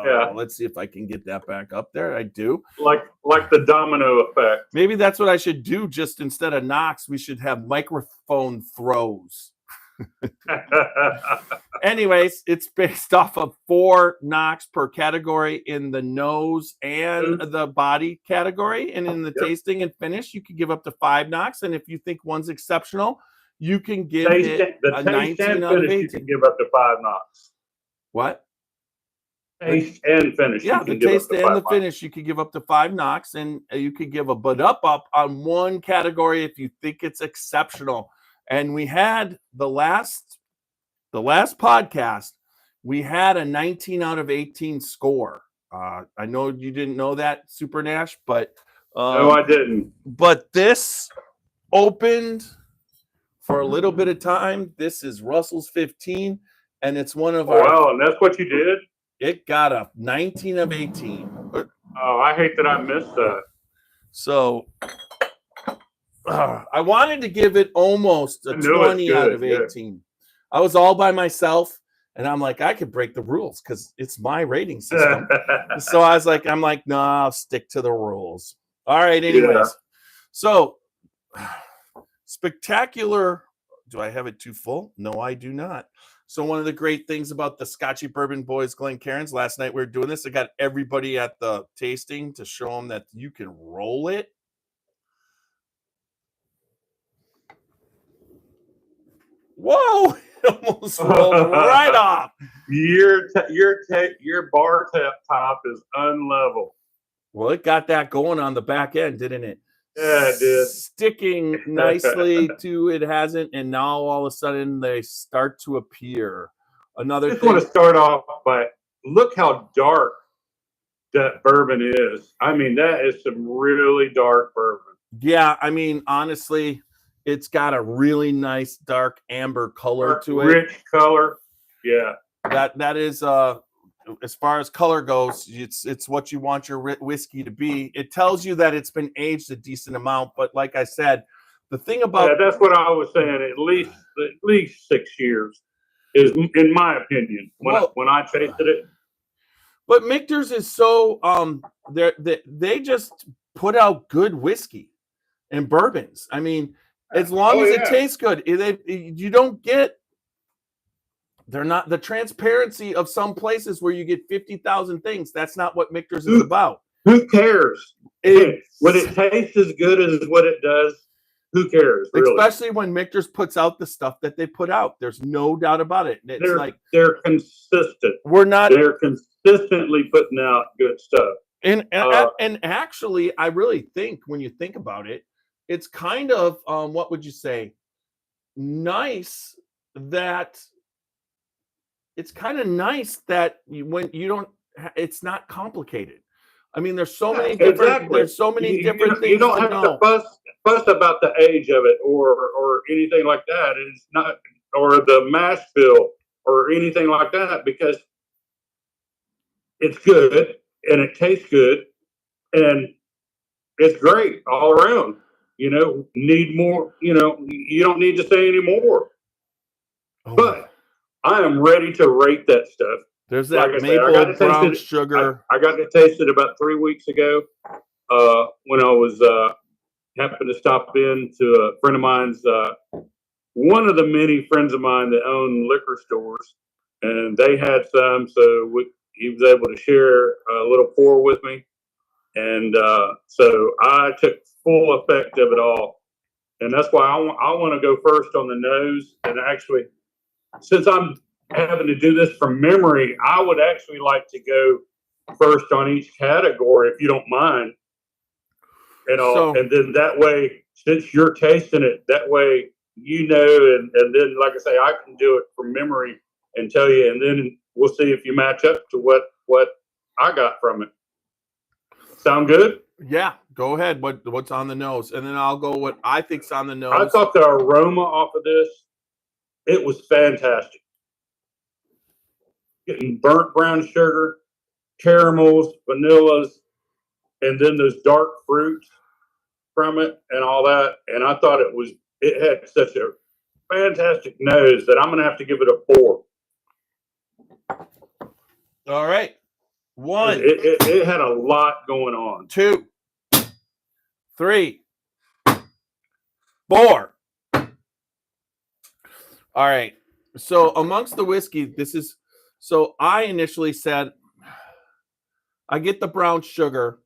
Yeah. Let's see if I can get that back up there. I do. Like the domino effect. Maybe that's what I should do. Just instead of knocks, we should have microphone throws. Anyways, it's based off of 4 knocks per category in the nose and the body category, and in the tasting and finish, you can give up to 5 knocks. And if you think one's exceptional, you can give it a 19 out of 18. You can give up to 5 knocks. What? Taste and finish. Yeah, the taste and the finish, you could give up to 5 knocks, and you could give a but up on one category if you think it's exceptional. And we had the last podcast, we had a 19 out of 18 score. I know you didn't know that, Super Nash, but no, I didn't. But this opened for a little bit of time. This is Russell's 15, and it's one of our. Wow, and that's what you did? It got a 19 of 18. Oh, I hate that I missed that. So I wanted to give it almost a 20 out of 18. Yeah. I was all by myself, and I'm like, I could break the rules because it's my rating system. So I'm like, no, I'll stick to the rules. All right, anyways. Yeah. So spectacular. Do I have it too full? No, I do not. So one of the great things about the Scotchy Bourbon Boys Glencairns, last night we were doing this. I got everybody at the tasting to show them that you can roll it. Whoa! It almost rolled right off. Your bar top is unlevel. Well, it got that going on the back end, didn't it? Yeah, it did. Sticking nicely to it hasn't, and now all of a sudden they start to appear. Another I just want to start off by look how dark that bourbon is. I mean, that is some really dark bourbon. Yeah, I mean, honestly, it's got a really nice dark amber color to it. Rich color. Yeah. That is as far as color goes, it's what you want your whiskey to be. It tells you that it's been aged a decent amount, but like I said, the thing about that's what I was saying. At least 6 years is, in my opinion, when I tasted it. But Michter's is so they just put out good whiskey and bourbons. I mean, as long as it tastes good, you don't get. They're not the transparency of some places where you get 50,000 things. That's not what Michter's is about. Who cares? When it tastes as good as what it does, who cares? Really? Especially when Michter's puts out the stuff that they put out. There's no doubt about it. It's they're consistent. They're consistently putting out good stuff. And actually, I really think when you think about it, it's kind of what would you say? Nice that. It's kind of nice that when you don't, it's not complicated. I mean, there's so many different, there's so many different things. You don't have to fuss about the age of it or anything like that. It's not, or the mash bill or anything like that, because it's good and it tastes good and it's great all around. Need more. You don't need to say any more. Oh. But I am ready to rate that stuff. There's that maple brown sugar. I got to taste it about 3 weeks ago when I was happened to stop in to a friend of mine's, one of the many friends of mine that own liquor stores, and they had some, so he was able to share a little pour with me, and so I took full effect of it all, and that's why I want to go first on the nose, and actually. Since I'm having to do this from memory, I would actually like to go first on each category, if you don't mind. And then that way, since you're tasting it, that way and then like I say, I can do it from memory and tell you, and then we'll see if you match up to what I got from it. Sound good? Yeah, go ahead. What's on the nose, and then I'll go what I think's on the nose. I thought the aroma off of this, it was fantastic. Getting burnt brown sugar, caramels, vanillas, and then those dark fruits from it and all that. And I thought it had such a fantastic nose that I'm going to have to give it a 4. All right. 1. It had a lot going on. 2, 3, 4. All right. So amongst the whiskey, so I initially said, I get the brown sugar,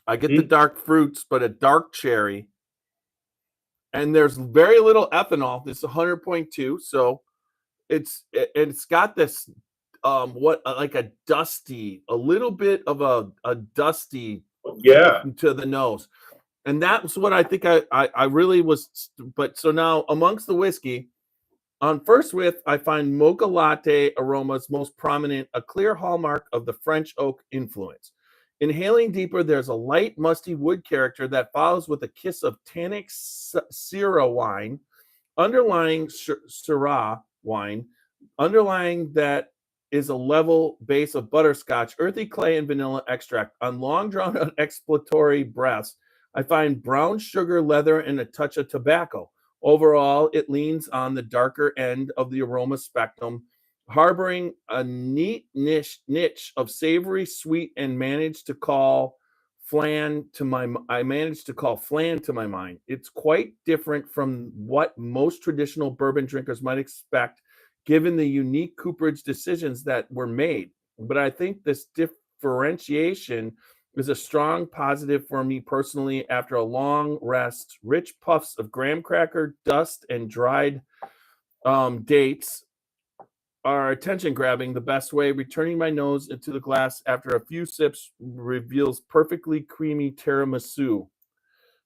I get the dark fruits, but a dark cherry, and there's very little ethanol. This is 100.2, so it's got this like a little bit of a dusty to the nose, and that's what I think I really was. But so now amongst the whiskey, on first whiff, I find mocha latte aromas most prominent, a clear hallmark of the French oak influence. Inhaling deeper, there's a light, musty wood character that follows with a kiss of tannic Syrah wine, underlying Syrah wine, underlying that is a level base of butterscotch, earthy clay, and vanilla extract. On long drawn-out exploratory breaths, I find brown sugar, leather, and a touch of tobacco. Overall, it leans on the darker end of the aroma spectrum, harboring a neat niche of savory sweet, and managed to call flan to my mind. It's quite different from what most traditional bourbon drinkers might expect, given the unique cooperage decisions that were made. But I think this differentiation is a strong positive for me personally. After a long rest, rich puffs of graham cracker dust and dried dates are attention grabbing the best way. Returning my nose into the glass after a few sips reveals perfectly creamy tiramisu.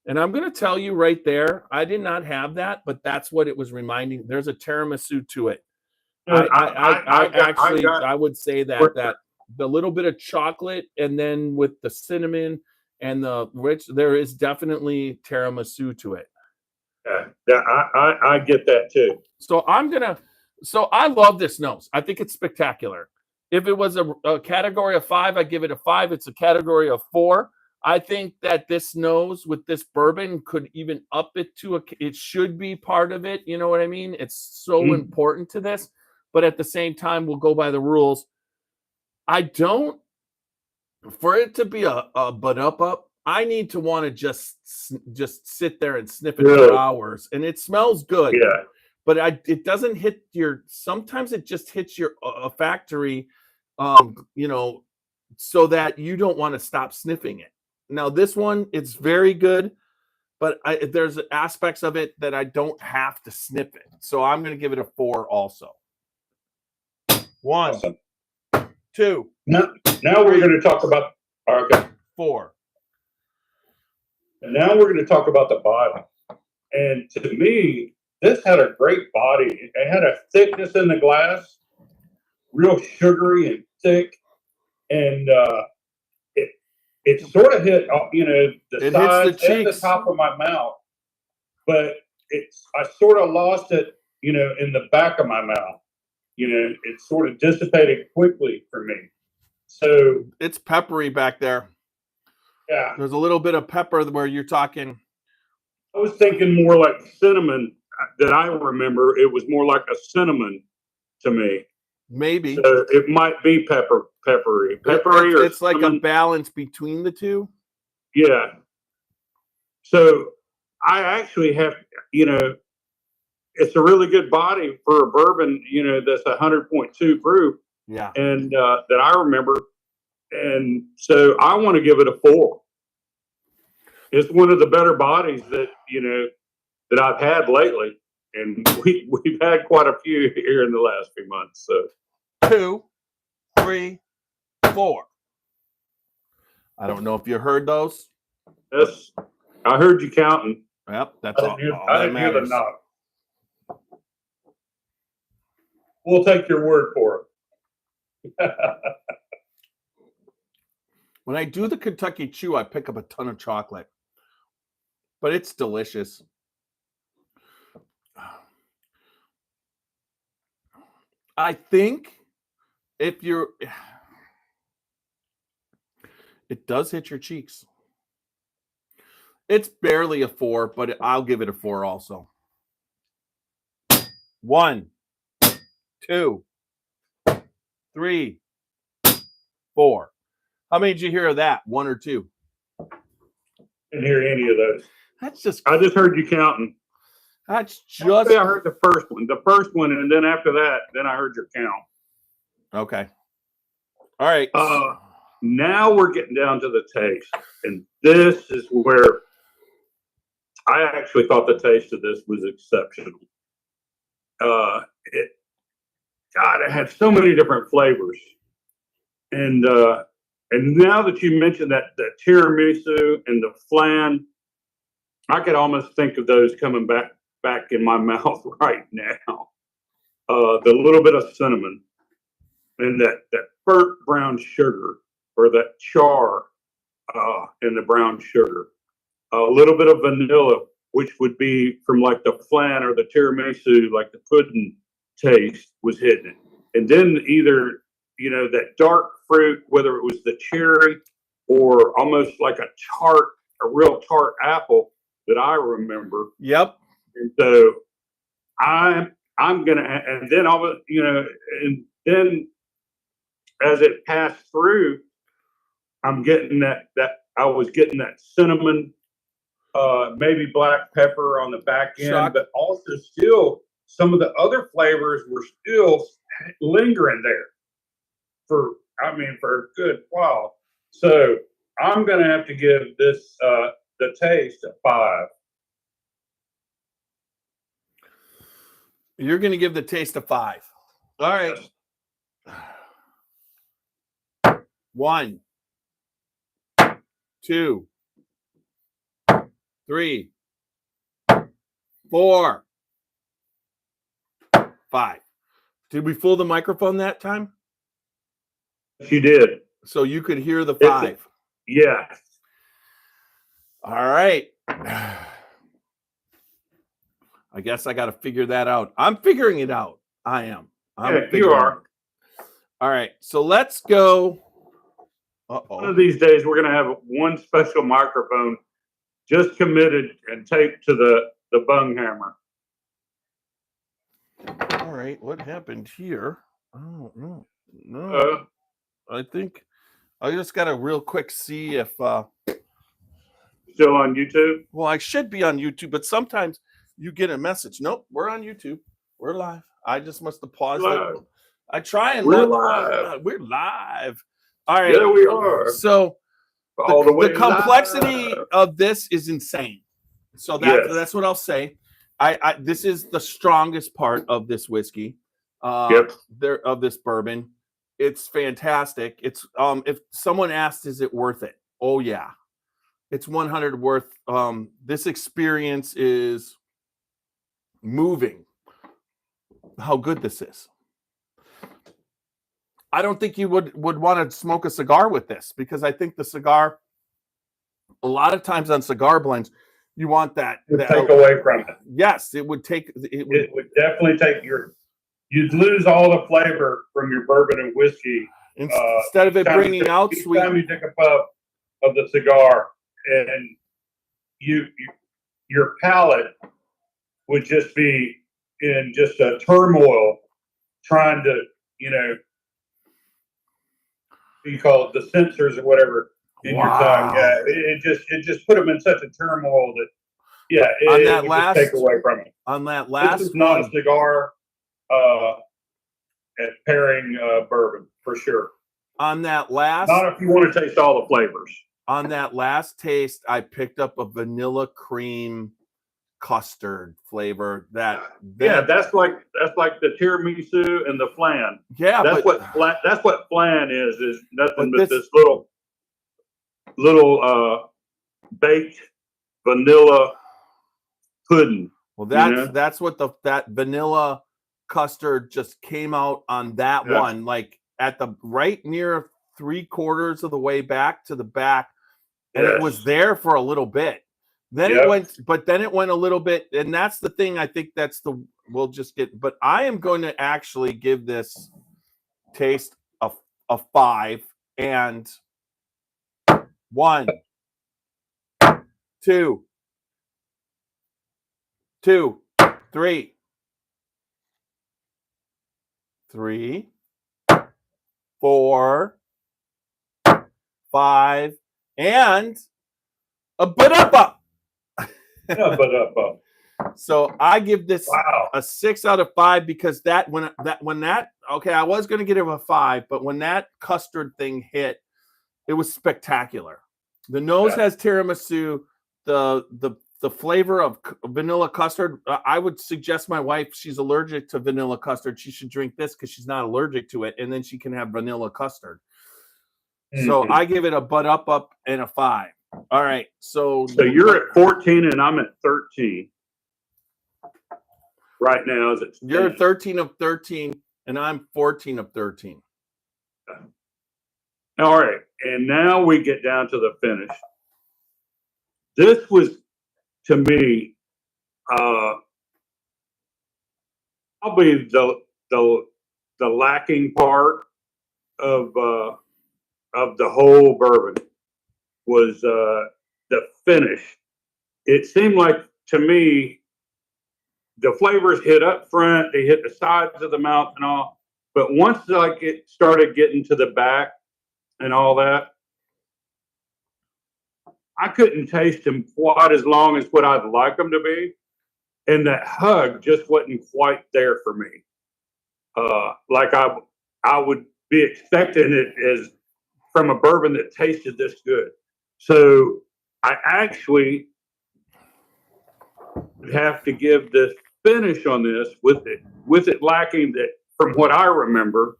And I'm going to tell you right there, I did not have that, but that's what it was reminding. There's a tiramisu to it. I would say that the little bit of chocolate, and then with the cinnamon and the rich, there is definitely tiramisu to it. Yeah, I get that too. So I love this nose. I think it's spectacular. If it was a category of 5, I give it a 5. It's a category of 4. I think that this nose with this bourbon could even up it to it should be part of it. You know what I mean? It's so important to this. But at the same time, we'll go by the rules. For it to be a up, I need to want to just sit there and sniff it for hours. And it smells good. Yeah. But it doesn't hit sometimes it just hits your factory, so that you don't want to stop sniffing it. Now, this one, it's very good, but there's aspects of it that I don't have to sniff it. So I'm going to give it a 4 also. 1, awesome. 2. Now we're going to talk about 4. And now we're going to talk about the body. And to me, this had a great body. It had a thickness in the glass, real sugary and thick, and it sort of hit, the sides and the top of my mouth, but I sort of lost it, in the back of my mouth. It sort of dissipated quickly for me. So it's peppery back there. Yeah, there's a little bit of pepper where you're talking. I was thinking more like cinnamon. That I remember, it was more like a cinnamon to me. Maybe. So it might be peppery. It's like a balance between the two. Yeah. So I actually have, it's a really good body for a bourbon, that's 100.2 proof. Yeah. And that I remember. And so I want to give it a 4. It's one of the better bodies that, that I've had lately. and we've had quite a few here in the last few months. So 2, 3, 4. I don't know if you heard those. that's I heard you counting. Yep, that's all. I didn't hear the knock. We'll take your word for it. When I do the Kentucky Chew, I pick up a ton of chocolate, but it's delicious. I think if you're, it does hit your cheeks. It's barely a 4, but I'll give it a 4 also. 1, 2, 3, 4. How many did you hear of that? 1 or 2? Didn't hear any of those. That's just. I just heard you counting. That's just. I heard the first one, and then after that, then I heard your count. Okay. All right. Now we're getting down to the taste, and this is where I actually thought the taste of this was exceptional. It had so many different flavors, and now that you mentioned that tiramisu and the flan, I could almost think of those coming back in my mouth right now. The little bit of cinnamon and that burnt brown sugar, or that char in the brown sugar. A little bit of vanilla, which would be from like the flan or the tiramisu, like the pudding taste was hidden. And then either, that dark fruit, whether it was the cherry or almost like a real tart apple that I remember. Yep. And so I'm gonna, and then and then as it passed through, I'm getting I was getting that cinnamon, maybe black pepper on the back end, but also still some of the other flavors were still lingering there for a good while. So I'm going to have to give this, the taste a 5. You're going to give the taste a 5. All right. 1, 2, 3, 4, 5. Did we fool the microphone that time? You did. So you could hear the 5. Yeah. All right. I guess I got to figure that out. I'm figuring it out. I am. You are. All right. So let's go. One of these days, we're going to have one special microphone just committed and taped to the bung hammer. All right. What happened here? Oh, no. I think I just got to real quick see if. Still on YouTube? Well, I should be on YouTube, but sometimes you get a message. Nope, we're on YouTube. We're live. I just must have paused it. I try and we're live. We're live. All right. Yeah, we are. So the complexity of this is insane. So that's what I'll say. This is the strongest part of this whiskey. Of this bourbon. It's fantastic. It's if someone asked, is it worth it? Oh yeah. It's 100 worth. This experience is moving. How good this is. I don't think you would want to smoke a cigar with this, because I think the cigar, a lot of times on cigar blends, you want that take away from it. Yes, it would definitely take you'd lose all the flavor from your bourbon and whiskey. Instead of it bringing out sweet. Each time you take a puff of the cigar, and your palate would just be in just a turmoil, trying to, you call it the sensors or whatever in your tongue. Yeah, it just put them in such a turmoil that it would just take away from it. On that last, this is not a cigar pairing bourbon for sure. On that last, not if you want to taste all the flavors. On that last taste, I picked up a vanilla cream custard flavor that Yeah, that's like the tiramisu and the flan. Yeah, That's but what flan is nothing but this this little baked vanilla pudding. well, you know? that's what that vanilla custard just came out on that Yeah. one, like at the right near 3/4 of the way back to the back, and it was Yes. there for a little bit. Then Yep. it went, but then it went a little bit, and that's the thing. I think that's we'll just get. But I am going to actually give this taste a 5 and 1, 2, 2, 3, 3, 4, 5, and a ba-da-ba. Yeah, but So I give this wow. a 6 out of 5 because when that okay, I was going to give it a 5, but when that custard thing hit, it was spectacular. The nose has tiramisu, the flavor of vanilla custard. I would suggest my wife, she's allergic to vanilla custard, she should drink this because she's not allergic to it, and then she can have vanilla custard. So I give it a butt up and a 5. All right, so you're at 14 and I'm at 13 right now. You're 13 of 13 and I'm 14 of 13. All right, and now we get down to the finish. This was, to me, probably the lacking part of the whole bourbon was the finish. It seemed like, to me, the flavors hit up front, they hit the sides of the mouth and all, but once like it started getting to the back and all that, I couldn't taste them quite as long as what I'd like them to be, and that hug just wasn't quite there for me. Like I would be expecting it as from a bourbon that tasted this good. So I actually have to give the finish on this with it lacking that from what I remember.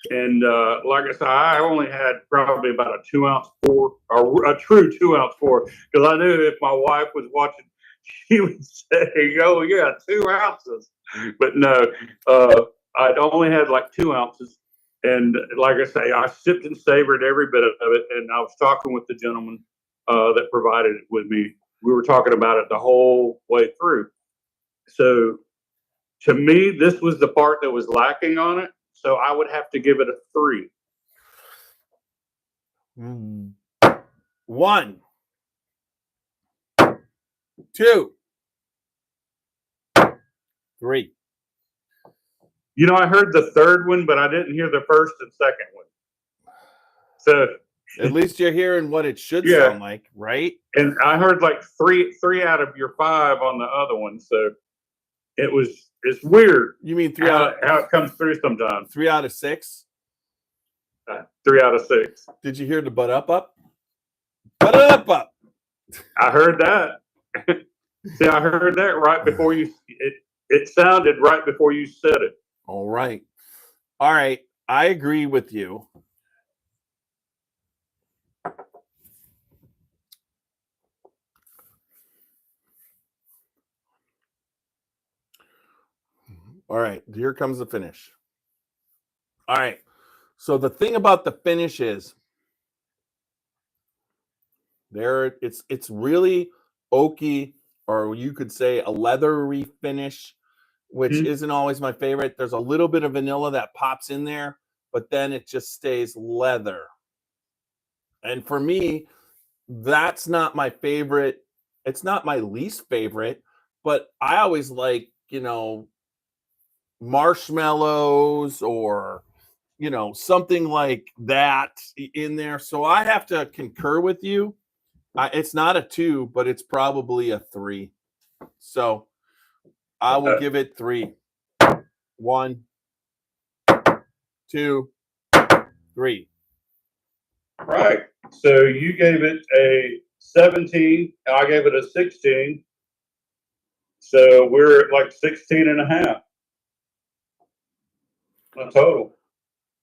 And like I said, I only had probably about a 2-ounce pour, or a true 2-ounce pour, because I knew if my wife was watching, she would say, "Oh yeah, 2 ounces." But no, I'd only had like 2 ounces. And like I say, I sipped and savored every bit of it. And I was talking with the gentleman that provided it with me. We were talking about it the whole way through. So to me, this was the part that was lacking on it. So I would have to give it a 3. 1, 2, 3. You know, I heard the third one, but I didn't hear the first and second one. So at least you're hearing what it should sound like, right? And I heard like three out of your 5 on the other one. So it's weird. You mean how it comes through sometimes. 3 out of 6? 3 out of 6. Did you hear the butt up? Butt up. I heard that. See, I heard that right before it sounded right before you said it. All right. I agree with you. All right, here comes the finish. All right. So the thing about the finish is it's really oaky, or you could say a leathery finish, which isn't always my favorite. There's a little bit of vanilla that pops in there, but then it just stays leather. And for me, that's not my favorite. It's not my least favorite, but I always like, marshmallows or, something like that in there. So I have to concur with you. It's not a 2, but it's probably a 3. So I will give it 3. 1, 2, 3. Right. So you gave it a 17. I gave it a 16. So we're at like 16 and a half. A total.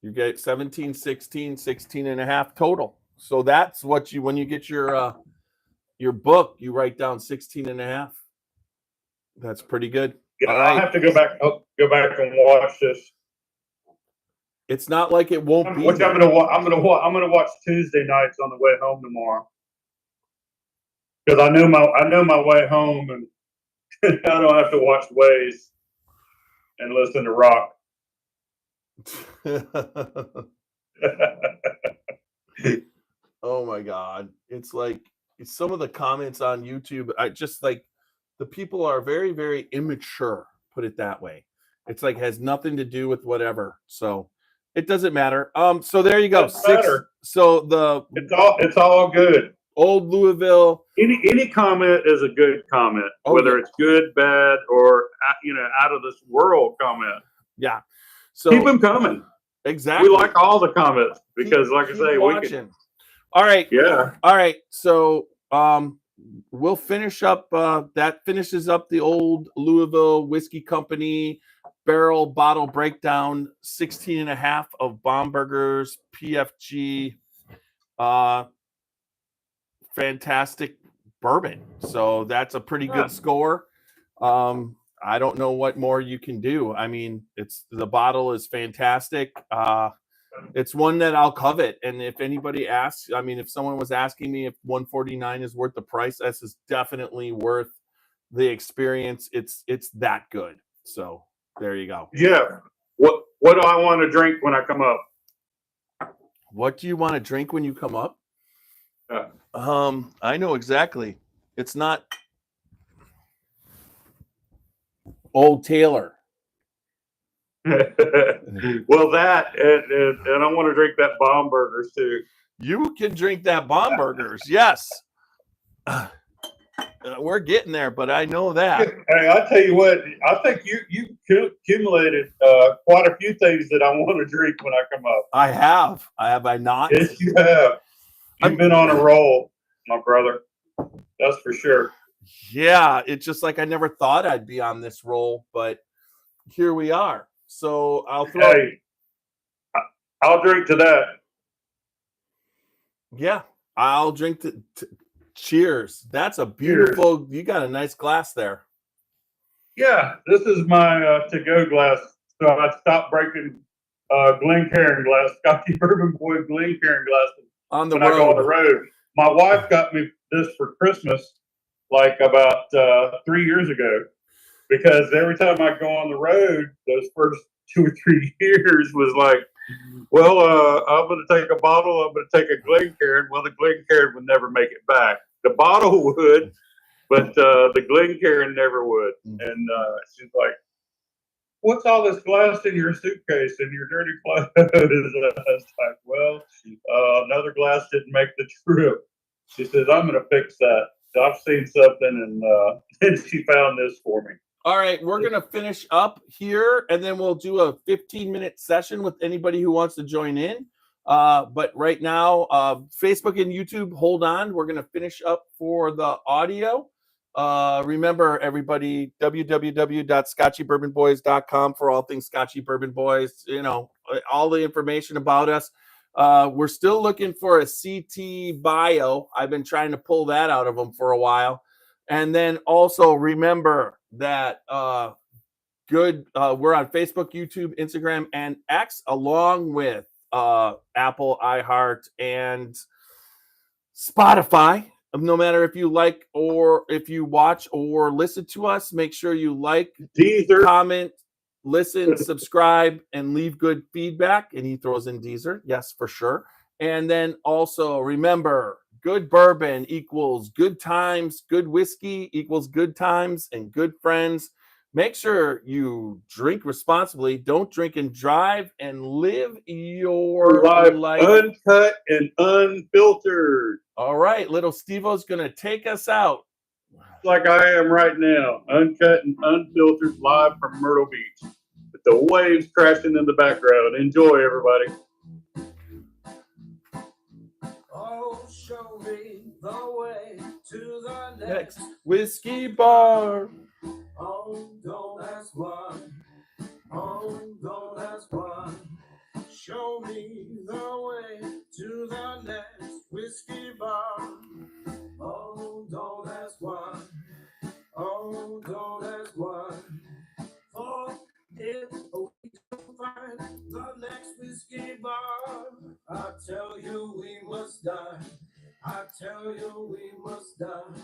You get 17, 16, 16 and a half total. So that's what you, when you get your book, you write down 16 and a half. That's pretty good. Yeah, All I'll right. have to go back and watch this. It's not like it won't be. Which I'm gonna watch Tuesday nights on the way home tomorrow. Because I know my way home, and I don't have to watch Waze and listen to rock. Oh my God. It's like some of the comments on YouTube, I just like the people are very, very immature, put it that way. It's like has nothing to do with whatever. So it doesn't matter. So there you go. Doesn't matter. So it's all good. Old Louisville. Any comment is a good comment, whether it's good, bad, or out of this world comment. Yeah. So keep them coming. Exactly. We like all the comments because, like I say, watching. we can. All right. Yeah. All right. So we'll finish up. That finishes up the Old Louisville Whiskey Company barrel bottle breakdown, 16 and a half of Bombergers PFG. Fantastic bourbon. So that's a pretty good score. I don't know what more you can do. I mean, the bottle is fantastic. It's one that I'll covet. And if anybody asks, I mean, if someone was asking me if 149 is worth the price, this is definitely worth the experience. It's that good. So there you go. Yeah. What do I want to drink when I come up? What do you want to drink when you come up? I know exactly. It's not Old Taylor. Well, that and I want to drink that Bombergers too. You can drink that Bombergers, yes. We're getting there, but I know that. Hey, I tell you what, I think you accumulated quite a few things that I want to drink when I come up. I have. Have I not? Yes, you have. You've been on a roll, my brother. That's for sure. Yeah, it's just like I never thought I'd be on this roll, but here we are. So I'll throw. Hey, I'll drink to that. Yeah, I'll drink to. Cheers. That's a beautiful. Cheers. You got a nice glass there. Yeah, this is my to-go glass. So I stopped breaking Glencairn glass, Scotchy Bourbon Boy Glencairn glasses on the when road. I go on the road. My wife got me this for Christmas, like about 3 years ago, because every time I go on the road, those first 2 or 3 years was like, well, I'm going to take a bottle. I'm going to take a Glencairn. Well, the Glencairn would never make it back. The bottle would, but the Glencairn never would. And she's like, what's all this glass in your suitcase and your dirty clothes? I was like, well, another glass didn't make the trip. She says, I'm going to fix that. So I've seen something, and she found this for me. All right, we're going to finish up here, and then we'll do a 15-minute session with anybody who wants to join in. But right now, Facebook and YouTube, hold on. We're going to finish up for the audio. Remember, everybody, www.scotchybourbonboys.com for all things Scotchy Bourbon Boys. You know, all the information about us. We're still looking for a CT bio. I've been trying to pull that out of them for a while. And then also remember that we're on Facebook, YouTube, Instagram, and X, along with Apple, iHeart, and Spotify. No matter if you like or if you watch or listen to us, make sure you like, Deezer, comment, listen, subscribe, and leave good feedback. And he throws in Deezer. Yes, for sure. And then also remember, good bourbon equals good times, good whiskey equals good times and good friends. Make sure you drink responsibly. Don't drink and drive, and live your life uncut and unfiltered. All right, little Steve-O's going to take us out. Like I am right now, uncut and unfiltered, live from Myrtle Beach, with the waves crashing in the background. Enjoy, everybody. Oh, show me the way to the Next whiskey bar. Oh, don't ask why. Oh, don't ask why. Show me the way to the next whiskey bar. Oh, don't ask why. Oh, don't ask why. For if we don't find the next whiskey bar, I tell you we must die. I tell you we must die.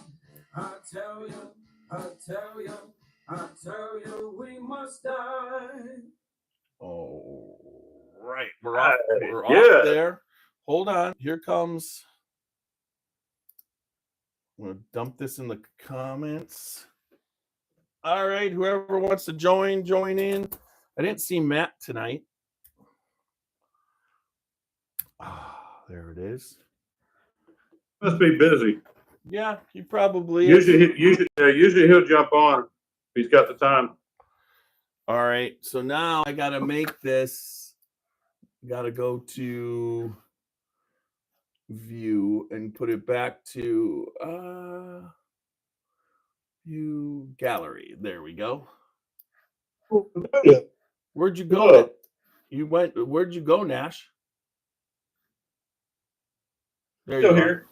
I tell you, I tell you, I tell you we must die. Oh, right. We're off. We're Yeah. off there. Hold on. Here comes. I'm gonna dump this in the comments. All right. Whoever wants to join in. I didn't see Matt tonight. There it is. Must be busy. Yeah, he probably is. Usually he'll jump on if he's got the time. All right. So now I gotta make this. Gotta go to view and put it back to view gallery. There we go. Where'd you go? Where'd you go, Nash? There you Still are. here.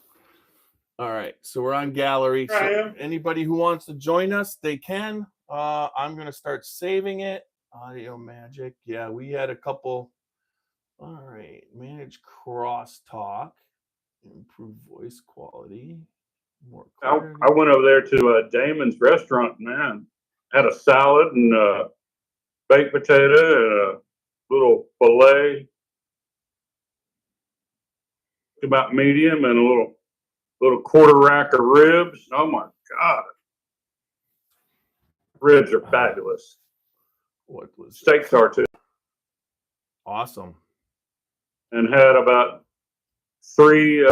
All right, so we're on gallery. Here I So am. anybody who wants to join us, they can. I'm gonna start saving it. Audio magic. Yeah, we had a couple. All right, manage crosstalk, improve voice quality, more I clarity. went over there to Damon's restaurant, man. Had a salad and baked potato and a little filet, about medium, and a little quarter rack of ribs. Oh my God. Ribs are fabulous. What was Steaks are too. awesome? And had about 3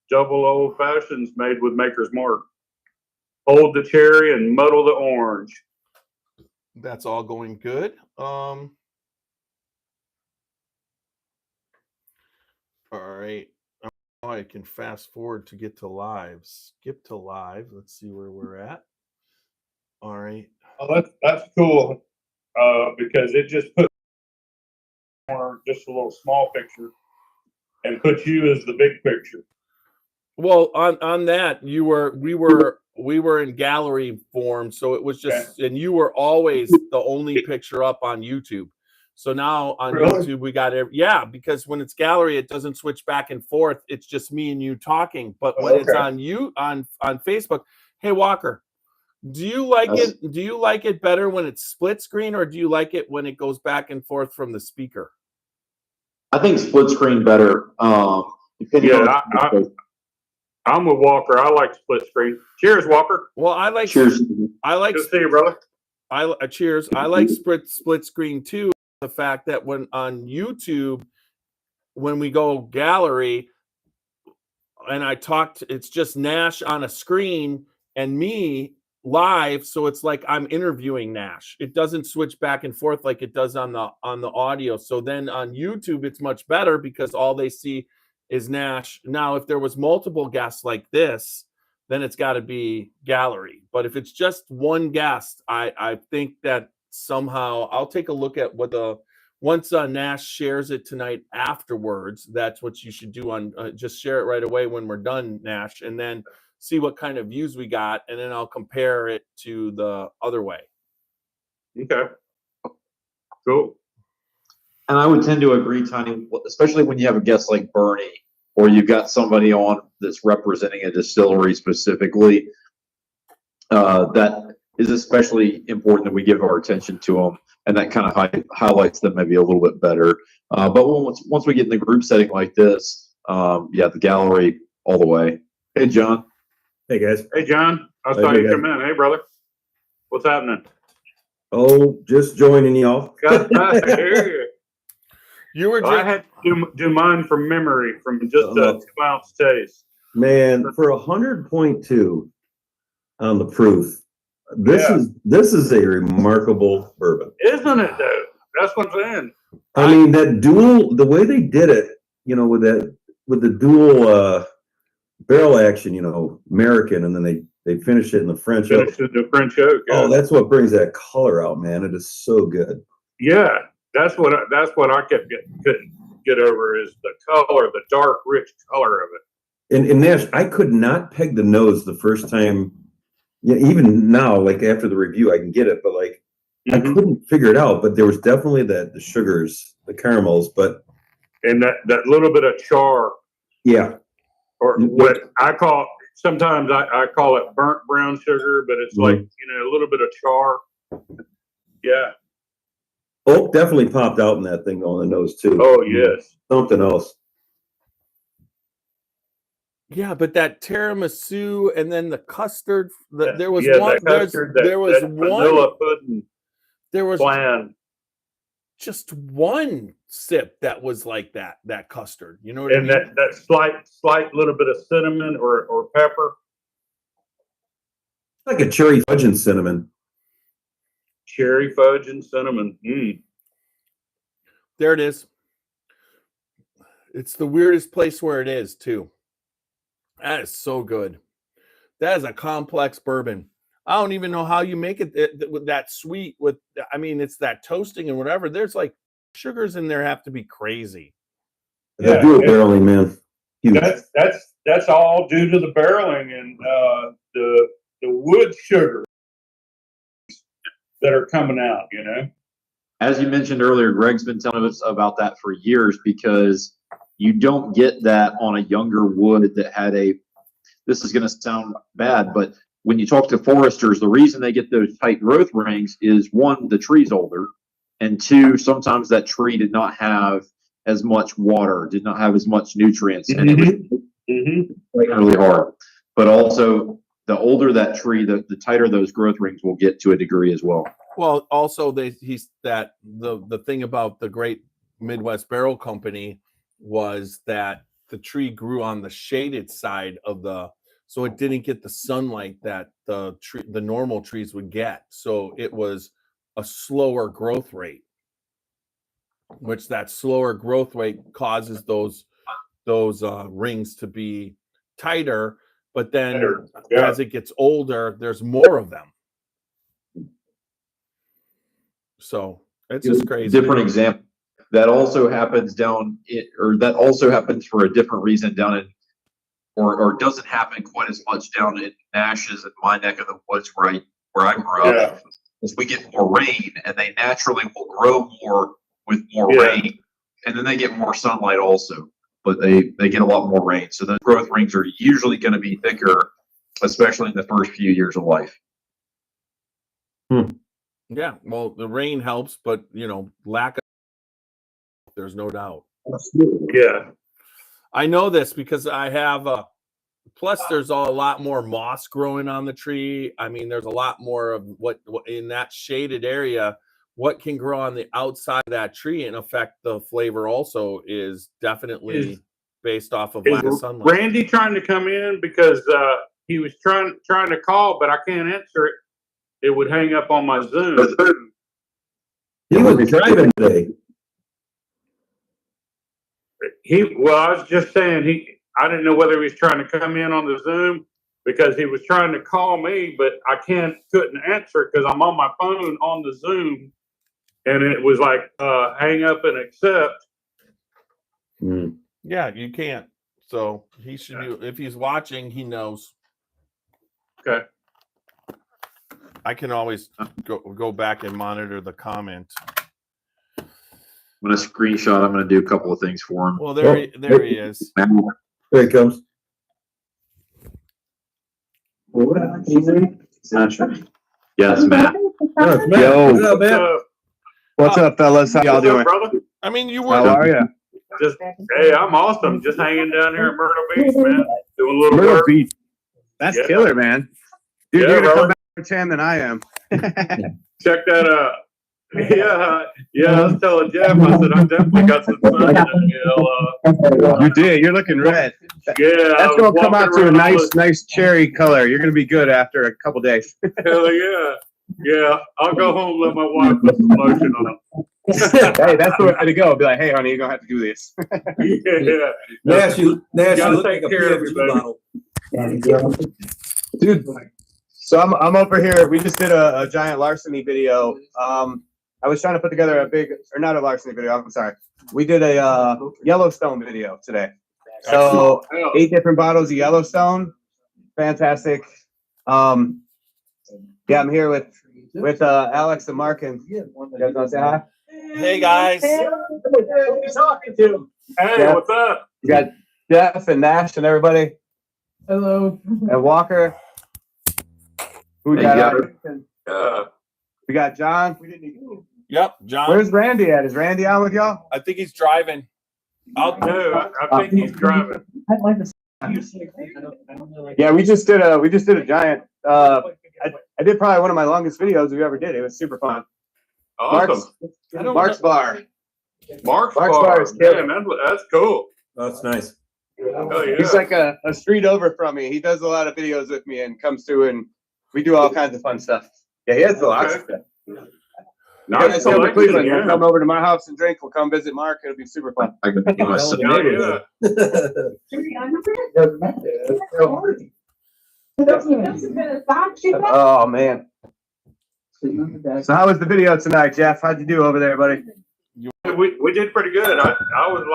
double old fashions made with Maker's Mark. Hold the cherry and muddle the orange. That's all going good. All right. Now I can fast forward to get to live. Skip to live. Let's see where we're at. All right. Oh, that's cool because it just put just a little small picture and put you as the big picture. Well, on that, we were in gallery form, so it was just, and you were always the only picture up on YouTube. So now on YouTube we got because when it's gallery, it doesn't switch back and forth. It's just me and you talking. But when it's on Facebook, hey Walker, do you like it? Do you like it better when it's split screen, or do you like it when it goes back and forth from the speaker? I think split screen better. I'm with Walker. I like split screen. Cheers, Walker. Well, I like. Cheers. I like. Good to see you, brother. Cheers. I like split screen too. The fact that when on YouTube, when we go gallery, and I talked, it's just Nash on a screen and me live, so it's like I'm interviewing Nash. It doesn't switch back and forth like it does on the audio. So then on YouTube, it's much better because all they see is Nash. Now, if there was multiple guests like this, then it's got to be gallery. But if it's just one guest, I think that somehow I'll take a look at what once Nash shares it tonight afterwards. That's what you should do on just share it right away when we're done, Nash, and then see what kind of views we got, and then I'll compare it to the other way. Okay. Cool. And I would tend to agree, Tony, especially when you have a guest like Bernie, or you've got somebody on that's representing a distillery specifically. That is especially important that we give our attention to them, and that kind of highlights them maybe a little bit better. But once we get in the group setting like this, the gallery all the way. Hey, John. Hey, guys. Hey, John. I saw you come in. Hey, brother. What's happening? Oh, just joining y'all. I hear you. You were. I had to do mine from memory, from just a 2-ounce taste. Man, for 100.2 on the proof, this is a remarkable bourbon, isn't it? Though that's what I'm saying. I mean, that dual, the way they did it, with the dual barrel action, American, and then They finish it in the French oak. Finished in the French oak. Yeah. Oh, that's what brings that color out, man. It is so good. Yeah, that's what I couldn't get over is the color, the dark, rich color of it. In Nash, I could not peg the nose the first time. Yeah, even now, like after the review, I can get it, but like I couldn't figure it out. But there was definitely the sugars, the caramels, but And that little bit of char, yeah, or what I call sometimes I call it burnt brown sugar, but it's like a little bit of char. Yeah. oak definitely popped out in that thing on the nose too. Oh yes. Something else. Yeah, but that tiramisu and then the custard. There was Yeah, one. that custard, there was that one. vanilla pudding. There was Bland. just one sip that was like that custard. You know what And I mean? that slight little bit of cinnamon or pepper. Like a cherry fudge and cinnamon. Cherry fudge and cinnamon. There it is. It's the weirdest place where it is too. That is so good. That is a complex bourbon. I don't even know how you make it with that sweet. I mean, it's that toasting and whatever. There's like sugars in there have to be crazy. They do it barreling, man. Huge. That's all due to the barreling and the wood sugar that are coming out. As you mentioned earlier, Greg's been telling us about that for years because you don't get that on a younger wood that had this is going to sound bad, but when you talk to foresters, the reason they get those tight growth rings is one, the tree's older, and two, sometimes that tree did not have as much water, did not have as much nutrients, and it was really hard. But also, the older that tree, the tighter those growth rings will get to a degree as well. Well, also the thing about the Great Midwest Barrel Company was that the tree grew on the shaded side of so it didn't get the sunlight that the normal trees would get. So it was a slower growth rate, which that slower growth rate causes those rings to be tighter. But then as it gets older, there's more of them. So it's just crazy. Different example. That also happens that also happens for a different reason down in, or doesn't happen quite as much down in Nash's and my neck of the woods where I grew up. As we get more rain, and they naturally will grow more with more rain, and then they get more sunlight also. But they get a lot more rain, so the growth rings are usually going to be thicker, especially in the first few years of life. Yeah, well, the rain helps, but lack of, there's no doubt. Yeah. I know this because I have plus there's a lot more moss growing on the tree. I mean, there's a lot more of what in that shaded area, what can grow on the outside of that tree and affect the flavor also is definitely based off of lack of sunlight. Randy trying to come in because he was trying to call, but I can't answer it. It would hang up on my Zoom. He was driving today. I was just saying I didn't know whether he was trying to come in on the Zoom because he was trying to call me, but I couldn't answer it because I'm on my phone on the Zoom, and it was like hang up and accept. Yeah, you can't. So he should do. If he's watching, he knows. Okay. I can always go back and monitor the comment. I'm going to screenshot. I'm going to do a couple of things for him. Well, there he is. There he comes. Yes, Matt. Yo, What's up, fellas? How y'all doing? Brother? I mean, you How were. are you? Hey, I'm awesome. Just hanging down here at Myrtle Beach, man. Doing a little Myrtle work. Beach. That's killer, man. Dude, Yeah, you're gonna brother. come back more tan than I am. Check that out. Yeah. I was telling Jeff. I said I definitely got some sun. You did. You're looking red. Yeah, That's gonna come out to a nice cherry color. You're gonna be good after a couple days. Hell yeah. Yeah, I'll go home and let my wife put some lotion on it. Hey, that's the way to go. Be like, hey, honey, you're gonna have to do this. Yeah. Nash, you Gotta look take like a care of PFG everybody. bottle. Dude, So I'm over here. We just did a giant larceny video. I was trying to put together a big, or not a larceny video. I'm sorry. We did a Yellowstone video today. So 8 different bottles of Yellowstone. Fantastic. Yeah, I'm here with Alex and Mark, and you guys want to say hi? Hey guys. Who you talking to? Hey, Jeff. what's up? You got Jeff and Nash and everybody. Hello. And Walker. Who we got? We got John. Yep, John. Where's Randy at? Is Randy on with y'all? I think he's driving. No, I think he's driving. I'd like to. Yeah, we just did a giant. I did probably one of my longest videos we ever did. It was super fun. Awesome. Mark's bar. Mark's Bar bar. is killer. Man, that's cool. That's nice. Oh, yeah. He's like a street over from me. He does a lot of videos with me and comes through, and we do all kinds of fun stuff. Yeah, he has a lot of stuff. Nice Come to Cleveland. yeah. We'll come over to my house and drink. We'll come visit Mark. It'll be super fun. I can make my son. Yeah. Oh man. So how was the video tonight, Jeff? How'd you do over there, buddy? We did pretty good. I was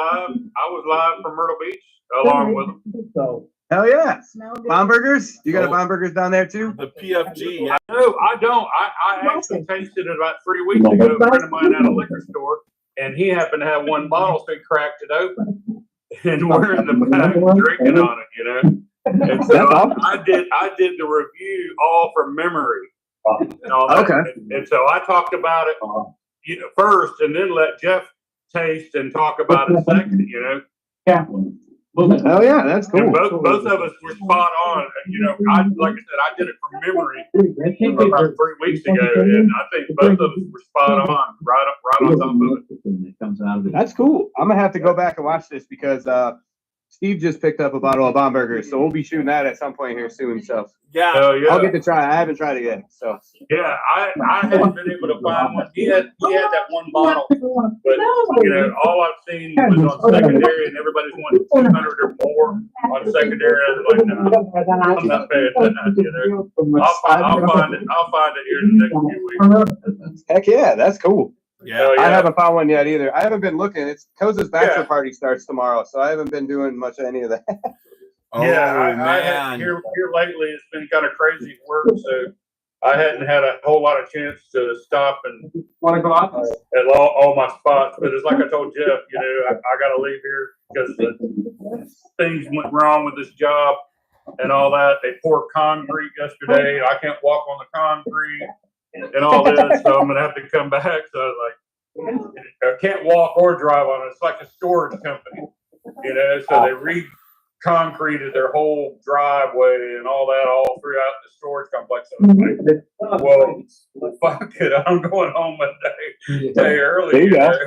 live from Myrtle Beach along with them. Hell yeah. Bombergers? You got a Bombergers down there too? The PFG. Yeah. No, I don't. I actually tasted it about 3 weeks ago. A friend of mine at a liquor store, and he happened to have one bottle, so he cracked it open, and we're in the back drinking on it, you know. And so I did the review all from memory. And all that. Okay. And so I talked about it first, and then let Jeff taste and talk about it second, you know. Yeah. Oh yeah, that's cool. And both of us were spot on. You know, like I said, I did it from memory about 3 weeks ago, and I think both of us were spot on, right on top of it. That's cool. I'm gonna have to go back and watch this because Steve just picked up a bottle of Bombergers, so we'll be shooting that at some point here soon. So Yeah. Oh yeah. I'll get to try it. I haven't tried it yet. So Yeah, I haven't been able to find one. He had that one bottle, but you know, all I've seen was on secondary, and everybody's wanting 200 or more on secondary. I was like, no, I'm not paying that. You know, I'll find it here in the next few weeks. heck yeah, that's cool. Yeah. Oh, I yeah. haven't found one yet either. I haven't been looking. It's Koza's bachelor party starts tomorrow, so I haven't been doing much of any of that. Oh Yeah, I man. had here lately. It's been kind of crazy work, so I hadn't had a whole lot of chance to stop and Want to go out? at all my spots. But it's like I told Jeff, you know, I got to leave here because things went wrong with this job and all that. They poured concrete yesterday. I can't walk on the concrete and all this, so I'm gonna have to come back. So I was like, I can't walk or drive on it. It's like a storage company, you know. So they re-concreted their whole driveway and all that all throughout the storage complex. So I was like, well, fuck it, I'm going home a day early. There you go. know.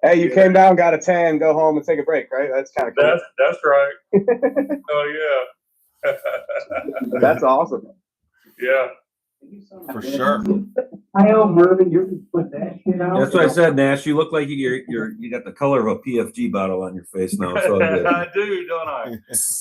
Hey, you came down, got a tan, go home and take a break, right? That's kind of cool. That's right. Oh yeah. That's awesome. Yeah. For sure. I know, Mervin, you're just put that shit out. That's what I said, Nash. You look like you got the color of a PFG bottle on your face now. So I do, don't I?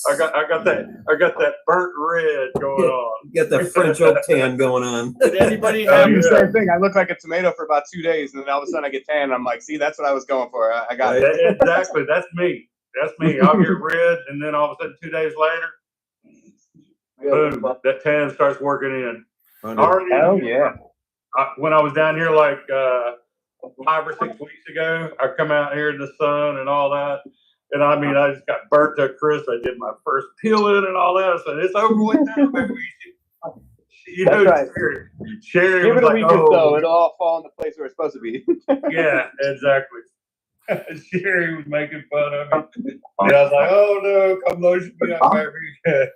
I got that burnt red going on. you got that French oak tan going on. Did anybody I have do the same thing. I look like a tomato for about 2 days, and then all of a sudden I get tan. And I'm like, see, that's what I was going for. I got it. Exactly. That's me. I'll get red, and then all of a sudden 2 days later, boom, that tan starts working in. Already, Hell yeah. When I was down here like 5 or 6 weeks ago, I come out here in the sun and all that. And I mean, I just got burnt to a crisp. I did my first peeling and all that. So it's over with now, baby. You know, That's Sherry Give was it a like, week or oh, so. It'll all fall into place where it's supposed to be. yeah, exactly. Sherry was making fun of me. And I was like, oh no, come lotion me up, baby.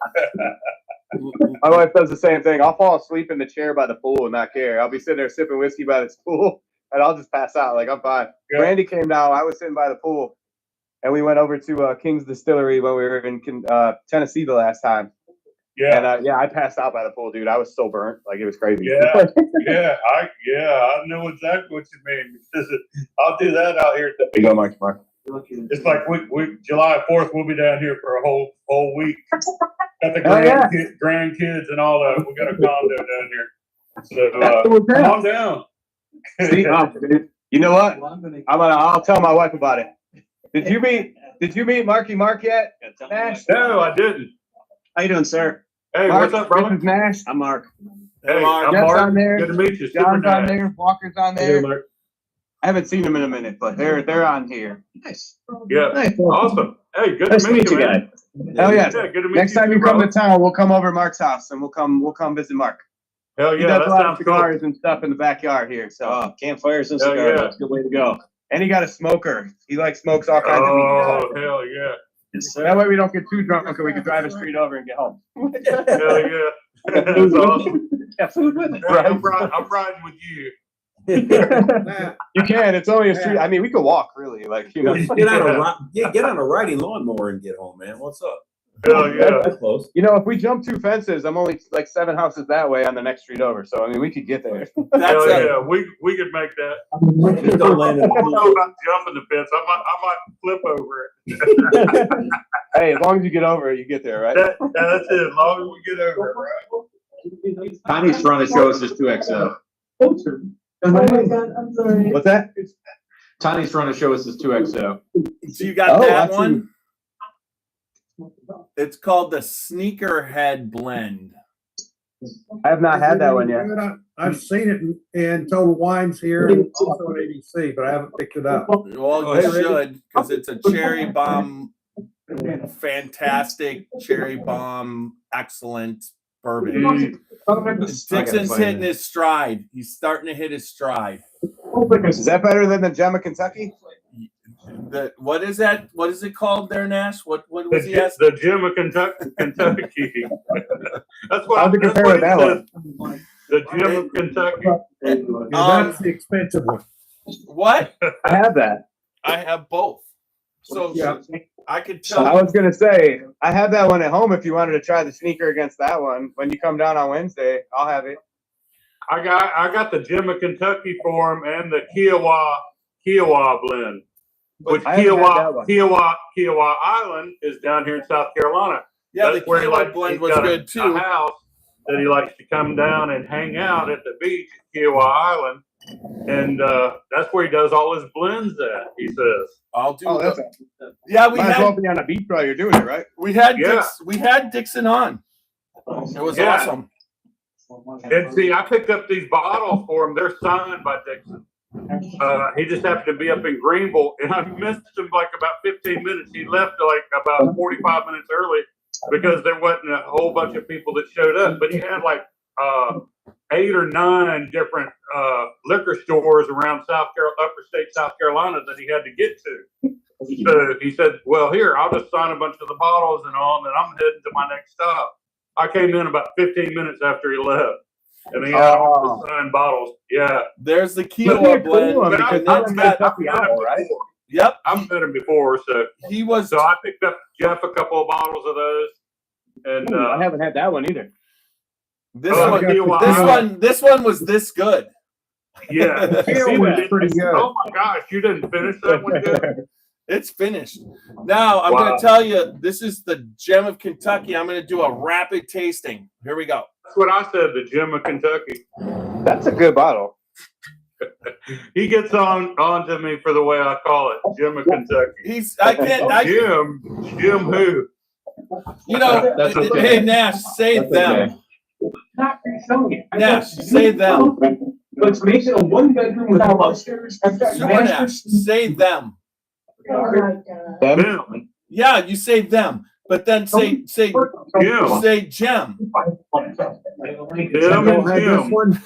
My wife does the same thing. I'll fall asleep in the chair by the pool and not care. I'll be sitting there sipping whiskey by this pool, and I'll just pass out. Like, I'm fine. Yeah. Randy came down. I was sitting by the pool, and we went over to King's Distillery when we were in Tennessee the last time. Yeah. And I passed out by the pool, dude. I was so burnt. Like, it was crazy. Yeah, I know exactly what you mean. I'll do that out here. You go, Mark. It's like we July 4th, we'll be down here for a whole week. Got the Oh, yeah. grandkids and all that. We got a condo down here. So That's come on down. See, you know what? I'll tell my wife about it. Did you meet Marky Mark yet? Nash? No, I didn't. How you doing, sir? Hey, Mark, what's up, brother? This is Nash. I'm Mark. Hey, Mark. I'm Jeff's Mark. on there. Good to meet you. Super John's on nice. there. Walker's on Hey, there. Mark. I haven't seen them in a minute, but they're on here. Nice. Yeah, Nice. awesome. Hey, good Nice to meet you, man. Hell yeah. Yeah, good to meet Next you time too, you come brother. to town, we'll come over to Mark's house and we'll come visit Mark. Hell He yeah, does that a lot of sounds cool. cigars and stuff in the backyard here. So Campfires and Hell cigars. yeah. That's a good way to go. and he got a smoker. He smokes all kinds of Oh, weed. hell yeah. Yes, That way we don't get too drunk and we can drive a street over and get home. Hell yeah. That's awesome. Have food with it. Hey, I'm riding with you. You can. It's only a street. I mean, we could walk really, like you know. Get on a riding lawnmower and get home, man. What's up? Hell yeah. That's close. You know, if we jump 2 fences, I'm only like 7 houses that way on the next street over. So I mean, we could get there. That's Hell it. yeah. We could make that. Just don't land in I the don't pool. know about jumping the fence. I might flip over it. Hey, as long as you get over it, you get there, right? That's it. As long as we get over it, right? Connie's trying to show us his 2XO. Oh my God, I'm sorry. What's that? Tony's trying to show us his 2XO. So you got Oh, that I see. one? It's called the Sneakerhead Blend. I have not had that one yet. I've seen it in Total Wines here and also at ABC, but I haven't picked it up. Well, Oh, you hey, Randy. should, because it's a cherry bomb, fantastic cherry bomb, excellent bourbon. Dixon's hitting his stride. He's starting to hit his stride. Is that better than the Gem of Kentucky? What is that? What is it called there, Nash? What was he asking? The Gem of Kentucky. That's what How'd you that's compare what with that he one? said. The Gem of Kentucky. That's the expensive one. What? I have that. I have both. So Yeah. I could I tell. was gonna say I have that one at home. If you wanted to try the sneaker against that one, when you come down on Wednesday, I'll have it. I got the Gem of Kentucky for him and the Kiowa blend. Which I haven't had that one. Kiowa Island is down here in South Carolina. Yeah, That's the where he Kilo likes- blend he's was got good a too. house that he likes to come down and hang out at the beach at Kiowa Island, and that's where he does all his blends at. He says. I'll do. Oh, that's Yeah, we might as well had be on a beach while you're doing it, right? Yeah. we had Dixon on. It was Yeah. awesome. And see, I picked up these bottles for him. They're signed by Dixon. He just happened to be up in Greenville, and I missed him like about 15 minutes. He left like about 45 minutes early because there wasn't a whole bunch of people that showed up. But he had like 8 or 9 different liquor stores around upper state South Carolina that he had to get to. So he said, "Well, here, I'll just sign a bunch of the bottles and all, and then I'm heading to my next stop." I came in about 15 minutes after he left, and he had all the signed bottles. Yeah. There's the Look Kilo at blend. cool one, But because and that's that's got, Kentucky Owl, right? yep. I've met him before, so He was. I picked up Jeff a couple of bottles of those, and Ooh, I haven't had that one either. This Oh, one. Kiowa. This one was this good. yeah, Kiowa was pretty good. Oh my gosh, you didn't finish that one yet? It's finished. Now I'm Wow. going to tell you. This is the Gem of Kentucky. I'm going to do a rapid tasting. Here we go. That's what I said. The Gem of Kentucky. That's a good bottle. He gets on to me for the way I call it, Gem of Kentucky. He's. I can't. I, Jim who? you know. That's okay. Hey Nash, say That's them. okay. Not reselling it. Nash, say them. Let's make it a 1-bedroom with upstairs. I've got Super Nash, master. say them. Oh my God. Them. Yeah, you say them, but then say Jim. say Gem. Them Don't and have this Jim. one.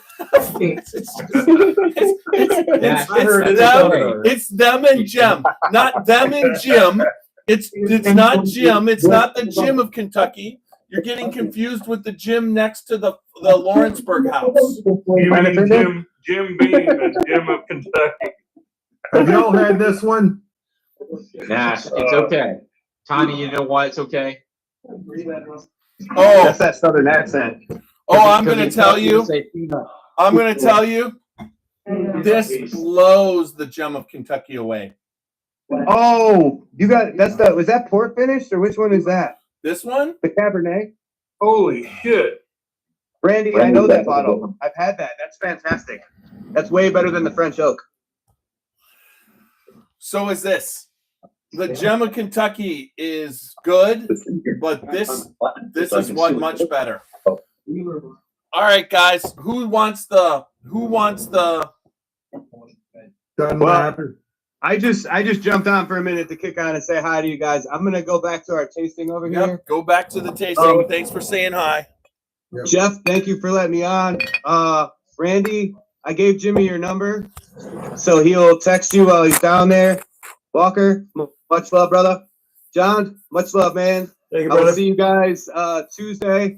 It's them and Jim, not them and Jim. It's not Jim. It's not the Gym of Kentucky. You're getting confused with the gym next to the Lawrenceburg house. You mean Jim Beam and Jim of Kentucky. Have y'all had this one? Nash, it's okay. Tony, you know why it's okay? Oh, That's that southern accent. I'm going to tell you. I'm going to tell you. This blows the Gem of Kentucky away. Oh, you got was that port finished or which one is that? This one, The Cabernet? Holy shit. Randy, I know that bottle. I've had that. That's fantastic. That's way better than the French oak. So is this. The Gem of Kentucky is good, but this is one much better. All right, guys. Who wants the Doesn't Well, matter. I just jumped on for a minute to kick on and say hi to you guys. I'm gonna go back to our tasting over here. Yep, go back to the tasting. Thanks for saying hi. Yep. Jeff, thank you for letting me on. Randy, I gave Jimmy your number, so he'll text you while he's down there. Walker, much love, brother. John, much love, man. Thank you, I will brother. see you guys Tuesday.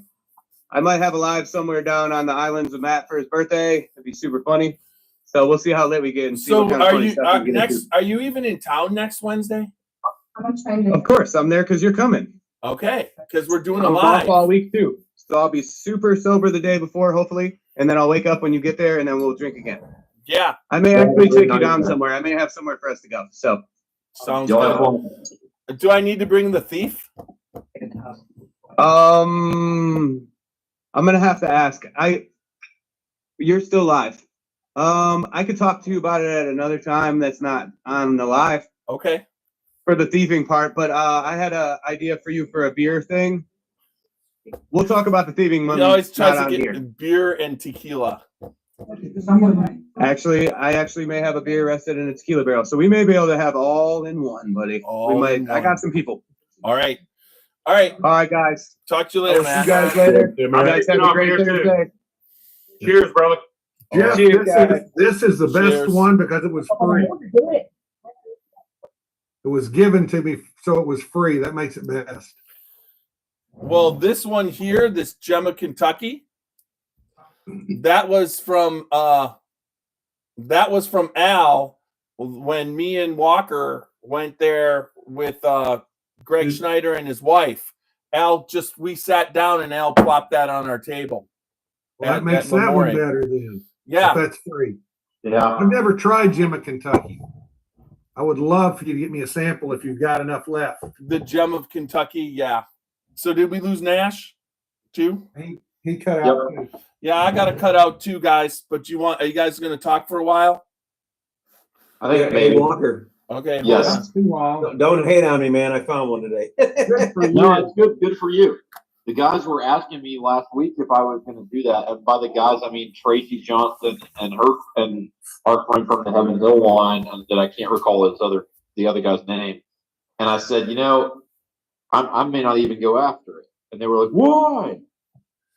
I might have a live somewhere down on the islands with Matt for his birthday. It'd be super funny. So we'll see how lit we get and see So what kind of are funny you stuff we get into. next? Are you even in town next Wednesday? Of course, I'm there because you're coming. Okay, because we're doing a I'm live. off all week too. So I'll be super sober the day before, hopefully, and then I'll wake up when you get there, and then we'll drink again. Yeah, I may actually take you down somewhere. I may have somewhere for us to go. So sounds good. Do I need to bring the thief? I'm gonna have to ask. You're still live. I could talk to you about it at another time that's not on the live Okay. for the thieving part, but I had an idea for you for a beer thing. We'll talk about the thieving when He always it's not tries to on get here. beer and tequila. Actually, I actually may have a beer rested in a tequila barrel, so we may be able to have all in one, buddy. All we might. in I one. got some people. All right. All right. All right, guys. Talk to you I'll later, see man. you guys later. Yeah, You man. guys have a great Here too. Thursday. Cheers, brother. Jeff, Cheers, guys. this is the best Cheers. one because it was free. It was given to me, so it was free. That makes it best. Well, this one here, this Gem of Kentucky, that was from Al when me and Walker went there with Greg Schneider and his wife. We sat down and Al plopped that on our table. Well, that At makes that one Memorial. better then. Yeah. If that's free. Yeah. I've never tried Gem of Kentucky. I would love for you to get me a sample if you've got enough left. The Gem of Kentucky, yeah. So did we lose Nash too? He cut out. Yeah, I got to cut out too, guys. But are you guys going to talk for a while? I think Hey, maybe. Walker, Okay. hold Yes. on. That's too long. don't hate on me, man. I found one today. Good for No, you. it's good. Good for you. The guys were asking me last week if I was going to do that, and by the guys I mean Tracy Johnson and our friend from the Heaven Hill line, and that I can't recall the other guy's name. And I said, I may not even go after it. And they were like, "Why?"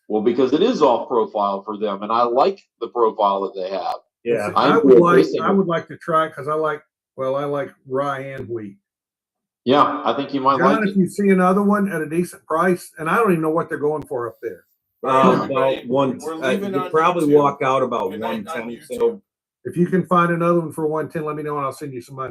Well, because it is off profile for them, and I like the profile that they have. Yeah. I I'm would good like. listening. I would like to try because I like rye and wheat. Yeah, I think you might John, like if it. you see another one at a decent price, and I don't even know what they're going for up there. About one. We're leaving You on probably YouTube. walk out about Good night on 110. YouTube. So If you can find another one for 110, let me know and I'll send you some money.